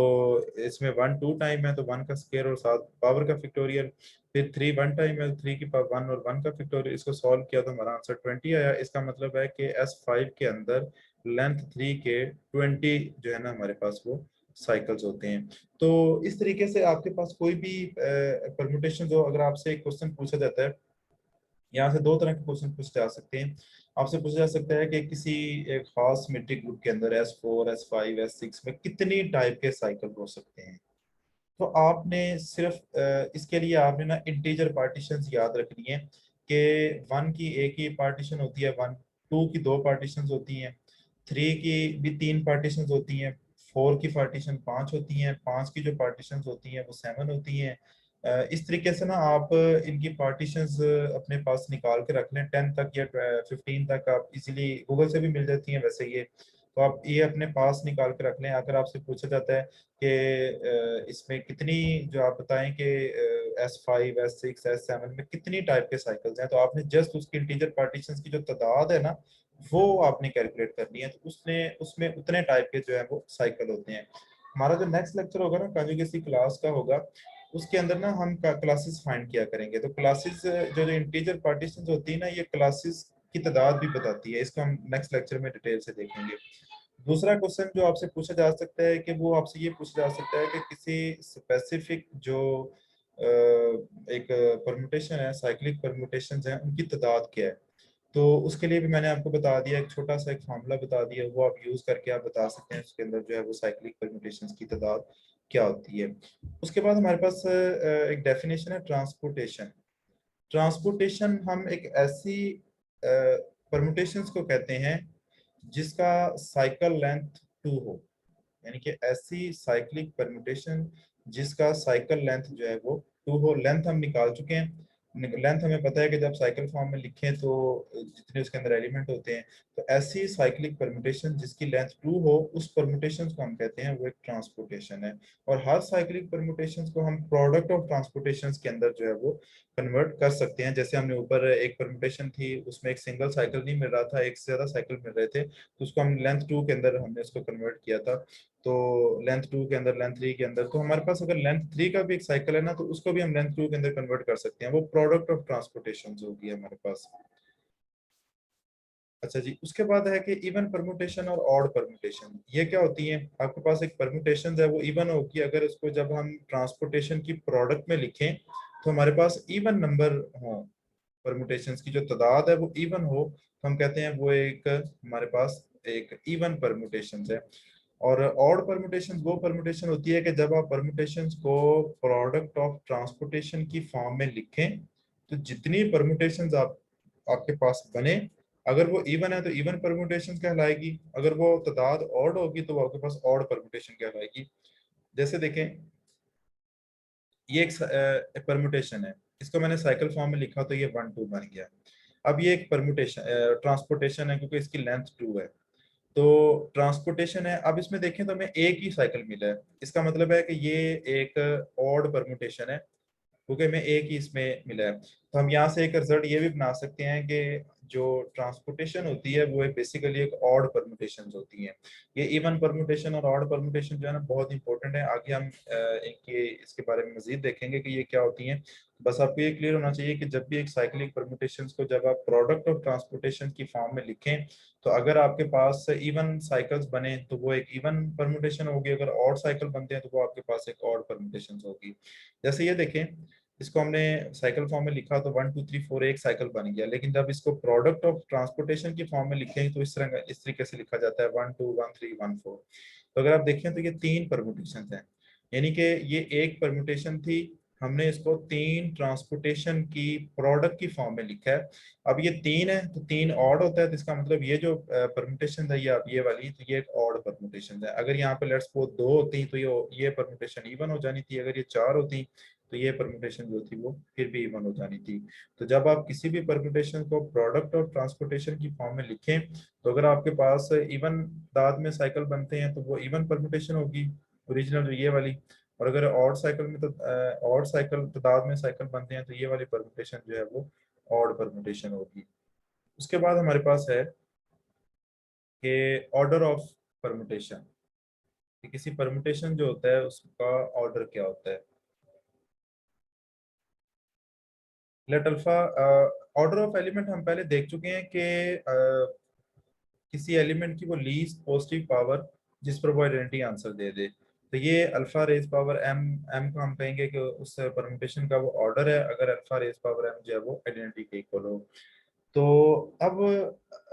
इसमें 1 2 टाइम है तो 1 का स्क्वायर और साथ पावर का फैक्टोरियल, फिर 3 1 टाइम है तो 3 की पावर 1 और 1 का फैक्टोरियल। इसको सॉल्व किया तो हमारा आंसर 20 आया। इसका मतलब है कि S5 के अंदर लेंथ 3 के 20 जो है ना हमारे पास वो साइकिल्स होते हैं। तो इस तरीके से आपके पास कोई भी परम्यूटेशन हो, अगर आपसे एक क्वेश्चन पूछा जाता है यहाँ से दो तरह के क्वेश्चन पूछे जा सकते हैं। आपसे पूछा जा सकता है कि किसी एक खास सिमेट्रिक ग्रुप के अंदर S4, S5, S6 में कितनी टाइप के साइकिल हो सकते हैं। तो आपने सिर्फ इसके लिए आपने ना इंटीजर पार्टीशंस याद रखनी है कि वन की एक ही पार्टीशन होती है वन, टू की दो पार्टीशंस होती हैं, थ्री की भी तीन पार्टीशंस होती हैं, फोर की पार्टीशन पांच होती हैं, पांच की जो पार्टीशंस होती हैं वो सेवन होती हैं। इस तरीके से ना आप इनकी पार्टीशंस अपने पास निकाल के रख लें। 10 तक या 15 तक आप इजीली गूगल से भी मिल जाती हैं वैसे ये। तो आप ये अपने पास निकाल के रख लें। अगर आपसे पूछा जाता है कि इसमें कितनी, जो आप बताएं कि S5, S6, S7 में कितनी टाइप के साइकिल्स हैं, तो आपने जस्ट उसकी इंटीजर पार्टीशंस की जो तादाद है ना वो आपने कैलकुलेट करनी है। तो उसने उसमें उतने टाइप के जो है वो साइकिल होते हैं। हमारा जो नेक्स्ट लेक्चर होगा ना कॉन्जुगेसी क्लास का होगा, उसके अंदर ना हम क्लासेस फाइंड किया करेंगे। तो क्लासेस जो जो इंटीजर पार्टीशंस होती है ना, ये क्लासेस की तादाद भी बताती है। इसको हम नेक्स्ट लेक्चर में डिटेल से देखेंगे। दूसरा क्वेश्चन जो आपसे पूछा जा सकता है कि वो आपसे ये पूछा जा सकता है कि किसी स्पेसिफिक जो एक परमुटेशन है, साइक्लिक परमुटेशंस हैं, उनकी तादाद क्या है। तो उसके लिए भी मैंने आपको बता दिया, एक छोटा सा एक फार्मूला बता दिया, वो आप यूज करके आप बता सकते हैं उसके अंदर जो है वो साइक्लिक परम्यूटेशंस की तादाद क्या होती है। उसके बाद हमारे पास एक डेफिनेशन है ट्रांसपोर्टेशन। ट्रांसपोर्टेशन हम एक ऐसी परम्यूटेशंस को कहते हैं जिसका साइकिल लेंथ टू हो, यानी कि ऐसी साइक्लिक परम्यूटेशन जिसका साइकिल लेंथ जो है वो टू हो। लेंथ हम निकाल चुके हैं। लेंथ हमें पता है कि जब साइकिल फॉर्म में लिखें तो जितने उसके अंदर एलिमेंट होते हैं, तो ऐसी साइक्लिक परम्यूटेशन जिसकी लेंथ टू हो, उस परम्यूटेशन को हम कहते हैं वो एक ट्रांसपोर्टेशन है। और हर साइक्लिक परम्यूटेशन को हम प्रोडक्ट ऑफ ट्रांसपोर्टेशन के अंदर जो है वो कन्वर्ट कर सकते हैं। जैसे हमने ऊपर एक परम्यूटेशन थी, उसमें एक सिंगल साइकिल नहीं मिल रहा था, एक से ज्यादा साइकिल मिल रहे थे, तो उसको हम लेंथ टू के अंदर हमने उसको कन्वर्ट किया था। तो लेंथ टू के अंदर, लेंथ थ्री के अंदर, तो हमारे पास अगर लेंथ थ्री का भी एक साइकिल है ना, तो उसको भी हम लेंथ टू के अंदर कन्वर्ट कर सकते हैं। वो प्रोडक्ट ऑफ ट्रांसपोर्टेशन होगी हमारे पास। अच्छा जी, उसके बाद है कि इवन परमुटेशन और ऑड परमुटेशन, ये क्या होती है। आपके पास एक परमुटेशन है वो इवन होगी अगर उसको जब हम ट्रांसपोर्टेशन की प्रोडक्ट में लिखें तो हमारे पास इवन नंबर हो, परमुटेशंस की जो तादाद है वो इवन हो, तो हम कहते हैं वो एक हमारे पास एक इवन परमुटेशंस है। और ऑड परमुटेशन वो परमुटेशन होती है कि जब आप परमुटेशंस को प्रोडक्ट ऑफ ट्रांसपोर्टेशन की फॉर्म में लिखें, तो जितनी परमुटेशंस आप आपके पास बने, अगर वो इवन है तो इवन परमुटेशन कहलाएगी, अगर वो तादाद ऑड होगी तो वो आपके पास ऑड परमुटेशन कहलाएगी। जैसे देखें, ये एक परमुटेशन है, इसको मैंने साइकिल फॉर्म में लिखा तो ये 1 2 बन गया। अब ये एक परमुटेशन ट्रांसपोर्टेशन है क्योंकि इसकी लेंथ 2 है, तो ट्रांसपोर्टेशन है। अब इसमें देखें तो हमें एक ही साइकिल मिला है, इसका मतलब है कि ये एक ऑड परमुटेशन है क्योंकि हमें एक ही इसमें मिला है। तो हम यहाँ से एक रिजल्ट ये भी बना सकते हैं कि जो ट्रांसपोर्टेशन होती है वो बेसिकली एक ऑड परमुटेशन होती है। ये इवन परमुटेशन और ऑड परमुटेशन जो है ना बहुत इंपॉर्टेंट है। आगे हम इनके इसके बारे में मजीद देखेंगे कि ये क्या होती हैं। बस आपको ये क्लियर होना चाहिए कि जब भी एक साइक्लिक परमुटेशन को जब आप प्रोडक्ट ऑफ ट्रांसपोर्टेशन की फॉर्म में लिखें, तो अगर आपके पास इवन साइकिल्स बने तो वो एक इवन परमुटेशन होगी, अगर ऑड साइकिल बनते हैं तो वो आपके पास एक ऑड परमुटेशन होगी। जैसे ये देखें, इसको हमने साइकिल फॉर्म में लिखा तो 1 2 3 4 एक साइकिल बन गया, लेकिन जब इसको प्रोडक्ट ऑफ ट्रांसपोर्टेशन की फॉर्म में लिखेंगे तो इस तरीके से लिखा जाता है 1 2 1 3 1 4। तो अगर आप देखें तो ये तीन परमुटेशन हैं, यानी कि ये एक परमुटेशन थी, हमने इसको तीन ट्रांसपोर्टेशन की प्रोडक्ट की फॉर्म में लिखा है। अब ये तीन है तो तीन ऑड होता है, तो इसका मतलब ये जो परमुटेशन है ये अब ये वाली, तो ये एक ऑड परमुटेशन है। अगर यहाँ पे लेट्स सपोज दो होती तो ये परमुटेशन इवन हो जानी थी, अगर ये चार होती तो ये परम्यूटेशन जो थी वो फिर भी इवन हो जानी थी। तो जब आप किसी भी परम्यूटेशन को प्रोडक्ट ऑफ ट्रांसपोर्टेशन की फॉर्म में लिखें, तो अगर आपके पास इवन तादाद में साइकिल बनते हैं तो वो इवन परम्यूटेशन होगी, ओरिजिनल जो ये वाली। और अगर ऑड साइकिल में तो ऑड साइकिल तादाद में साइकिल बनते हैं तो ये वाली परम्यूटेशन जो है वो ऑड परम्यूटेशन होगी। उसके बाद हमारे पास है कि ऑर्डर ऑफ परम्यूटेशन, कि किसी परम्यूटेशन जो होता है उसका ऑर्डर क्या होता है। Let alpha, order of element हम पहले देख चुके हैं कि किसी एलिमेंट की वो लीस्ट पॉजिटिव पावर जिस पर वो आइडेंटिटी आंसर दे दे। तो ये alpha raise power M, M को हम कहेंगे कि उस परम्यूटेशन का वो ऑर्डर है, अगर अल्फा रेज पावर एम जो है वो आइडेंटिटी के इक्वल हो। तो अब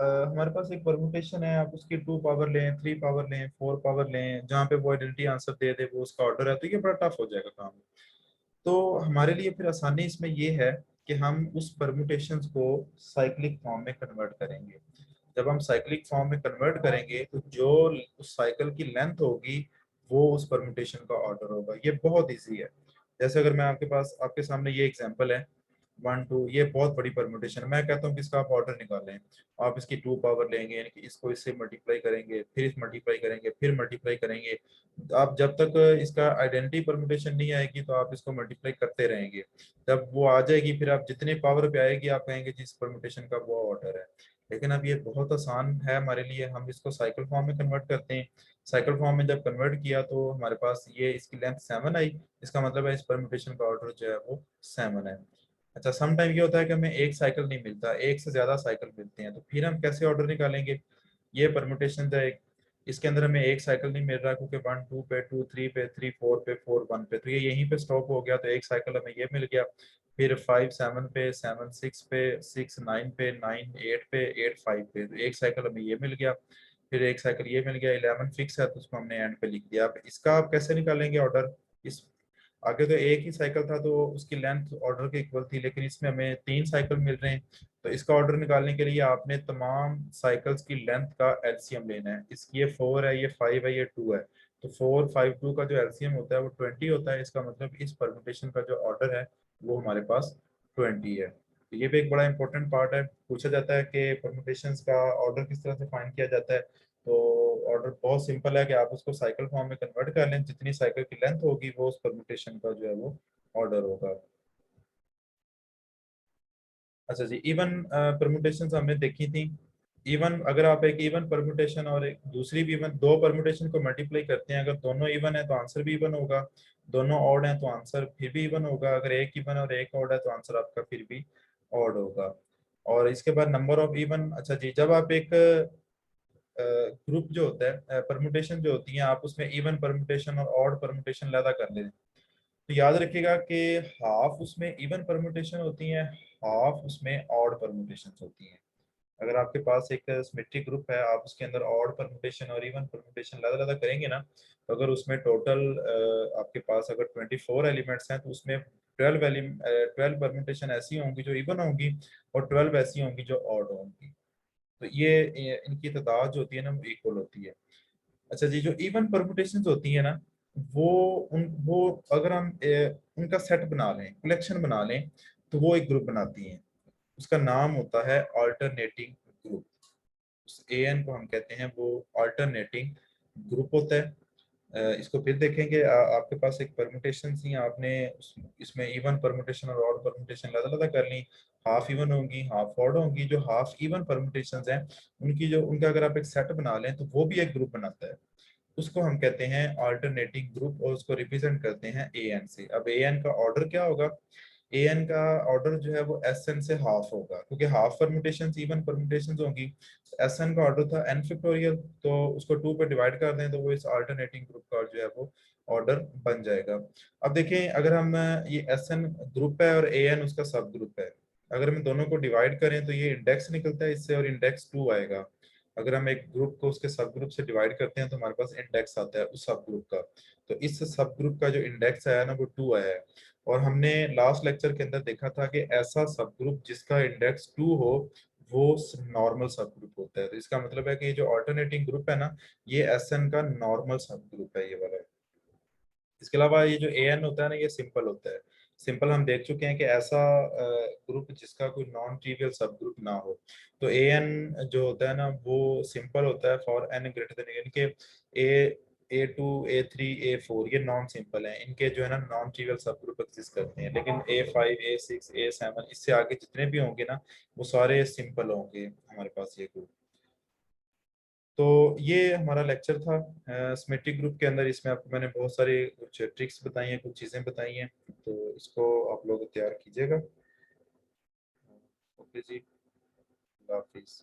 हमारे पास एक परम्यूटेशन है, आप उसकी 2 पावर लें, 3 पावर लें, 4 पावर लें, जहाँ पे वो आइडेंटिटी आंसर दे दे वो उसका ऑर्डर है, तो ये बड़ा टफ हो जाएगा काम। तो हमारे लिए फिर आसानी इसमें ये है कि हम उस परम्यूटेशंस को साइक्लिक फॉर्म में कन्वर्ट करेंगे। जब हम साइक्लिक फॉर्म में कन्वर्ट करेंगे तो जो उस साइकिल की लेंथ होगी वो उस परम्यूटेशन का ऑर्डर होगा। ये बहुत इजी है। जैसे अगर मैं आपके पास, आपके सामने ये एग्जांपल है 1 2, ये बहुत बड़ी परम्यूटेशन है, मैं कहता हूँ कि इसका आप ऑर्डर निकालें। आप इसकी 2 पावर लेंगे, यानी कि इसको इससे मल्टीप्लाई करेंगे, फिर इस मल्टीप्लाई करेंगे, फिर मल्टीप्लाई करेंगे। आप जब तक इसका आइडेंटिटी परम्यूटेशन नहीं आएगी तो आप इसको मल्टीप्लाई करते रहेंगे। जब वो आ जाएगी फिर आप जितने पावर पे आएगी आप कहेंगे जिस परम्यूटेशन का वो ऑर्डर है। लेकिन अब ये बहुत आसान है हमारे लिए, हम इसको साइकिल फॉर्म में कन्वर्ट करते हैं। साइकिल फॉर्म में जब कन्वर्ट किया तो हमारे पास ये इसकी लेंथ 7 आई, इसका मतलब है इस परम्यूटेशन का ऑर्डर जो है वो 7 है। अच्छा, सम टाइम ये होता है कि हमें एक साइकिल नहीं मिलता, एक से ज्यादा साइकिल मिलते हैं, तो फिर हम कैसे ऑर्डर निकालेंगे? ये परम्यूटेशन है एक, इसके अंदर हमें एक साइकिल नहीं मिल रहा क्योंकि 1 2 पे, 2 3 पे, 3 4 पे, 4 1 पे, तो ये यहीं पे स्टॉप हो गया, तो एक साइकिल हमें ये मिल गया। फिर 5 7 पे, 7 6 पे, 6 9 पे, 9 8 पे, 8 5 पे, तो एक साइकिल हमें ये मिल गया। फिर एक साइकिल ये मिल गया, 11 फिक्स है तो उसको हमने एंड पे लिख दिया। अब इसका आप कैसे निकालेंगे ऑर्डर? इस आगे तो एक ही साइकिल था तो उसकी लेंथ ऑर्डर के इक्वल थी, लेकिन इसमें हमें 3 साइकिल मिल रहे हैं। तो इसका ऑर्डर निकालने के लिए आपने तमाम साइकिल्स की लेंथ का एलसीएम लेना है। इसकी ये 4 है, ये 5 है, ये 2 है, तो 4 5 2 का जो एलसीएम होता है वो 20 होता है। इसका मतलब इस परम्यूटेशन का जो ऑर्डर है वो हमारे पास 20 है। तो ये भी एक बड़ा इंपॉर्टेंट पार्ट है, पूछा जाता है कि परम्यूटेशंस का ऑर्डर किस तरह से फाइंड किया जाता है। तो ऑर्डर बहुत सिंपल है कि आप उसको साइकिल फॉर्म में कन्वर्ट कर लें, जितनी साइकिल की लेंथ होगी वो उस परम्यूटेशन का जो है वो ऑर्डर होगा। अच्छा जी, इवन परम्यूटेशंस हमने देखी थी। इवन अगर आप एक इवन परम्यूटेशन और एक दूसरी भी इवन, दो परम्यूटेशन को मल्टीप्लाई करते हैं, अगर दोनों इवन है तो आंसर भी इवन होगा, दोनों ऑड है तो आंसर फिर भी इवन होगा, अगर एक इवन और एक ऑड है तो आंसर आपका फिर भी ऑड होगा। और इसके बाद नंबर ऑफ इवन, अच्छा जी, जब आप एक ग्रुप जो होता है, परम्यूटेशन जो होती है, आप उसमें इवन परम्यूटेशन और ऑड परम्यूटेशन अलग कर लें, तो याद रखिएगा कि हाफ उसमें इवन परम्यूटेशन होती है, हाफ उसमें ऑड परम्यूटेशन होती हैं। अगर आपके पास एक सिमेट्रिक ग्रुप है, आप उसके अंदर ऑड परम्यूटेशन और इवन परम्यूटेशन अलग अलग करेंगे ना, तो अगर उसमें टोटल आपके पास अगर 24 एलिमेंट्स हैं तो उसमें 12 परम्यूटेशन ऐसी होंगी जो इवन होंगी और 12 ऐसी होंगी जो ऑड होंगी। तो ये इनकी तादाद जो होती है ना वो इक्वल होती है। अच्छा जी, जो इवन परम्यूटेशंस होती है ना, वो वो अगर हम उनका सेट बना लें, कलेक्शन बना लें, तो वो एक ग्रुप बनाती हैं। उसका नाम होता है अल्टरनेटिंग ग्रुप। उस एन को हम कहते हैं वो अल्टरनेटिंग ग्रुप होता है। इसको फिर देखेंगे, आपके पास एक परमुटेशन थी, आपने इसमें इवन परमुटेशन और ऑड परमुटेशन अलग अलग कर ली। हाफ इवन होंगी, हाफ ऑड होंगी। जो हाफ इवन परमुटेशन हैं उनकी जो उनका अगर आप एक सेट बना लें तो वो भी एक ग्रुप बनाता है। उसको हम कहते हैं अल्टरनेटिंग ग्रुप और उसको रिप्रेजेंट करते हैं ए एन से। अब ए एन का ऑर्डर क्या होगा? ए एन का ऑर्डर जो है वो एस एन से हाफ होगा, क्योंकि हाफ परमुटेशन इवन परमुटेशन होंगी। एस एन का ऑर्डर था एन फैक्टोरियल, तो उसको 2 पे डिवाइड कर दें तो वो इस अल्टरनेटिंग ग्रुप का जो है वो ऑर्डर बन जाएगा। अब देखें, अगर हम ये एस एन ग्रुप है और ए एन उसका सब ग्रुप है, अगर हम दोनों को डिवाइड करें तो ये इंडेक्स निकलता है इससे और इंडेक्स 2 आएगा। अगर हम एक ग्रुप को उसके सब ग्रुप से डिवाइड करते हैं तो हमारे पास इंडेक्स आता है उस सब ग्रुप का। तो इस सब ग्रुप का जो इंडेक्स आया ना वो 2 आया है। और हमने लास्ट लेक्चर के अंदर देखा था कि ऐसा सब ग्रुप जिसका इंडेक्स 2 हो वो नॉर्मल सब ग्रुप होता है। तो इसका मतलब है कि ये जो ऑल्टरनेटिंग ग्रुप है ना, ये एस एन का नॉर्मल सब ग्रुप है, ये वाला। इसके अलावा ये जो ए एन होता है ना, ये सिंपल होता है। सिंपल हम देख चुके हैं कि ऐसा ग्रुप जिसका कोई नॉन ट्रिवियल सब ग्रुप ना हो। तो ए एन जो होता है ना वो सिंपल होता है फॉर एन ग्रेटर देन, इनके ए टू, ए3, ए4 ये नॉन सिंपल है, इनके जो है ना नॉन ट्रिवियल सब ग्रुप एग्जिस्ट करते हैं। लेकिन ए5, ए6, ए7 इससे आगे जितने भी होंगे ना वो सारे सिंपल होंगे हमारे पास ये ग्रुप। तो ये हमारा लेक्चर था सिमेट्रिक ग्रुप के अंदर। इसमें आपको मैंने बहुत सारी कुछ ट्रिक्स बताई हैं, कुछ चीज़ें बताई हैं, तो इसको आप लोग तैयार कीजिएगा। ओके जी, अल्लाह हाफिज़।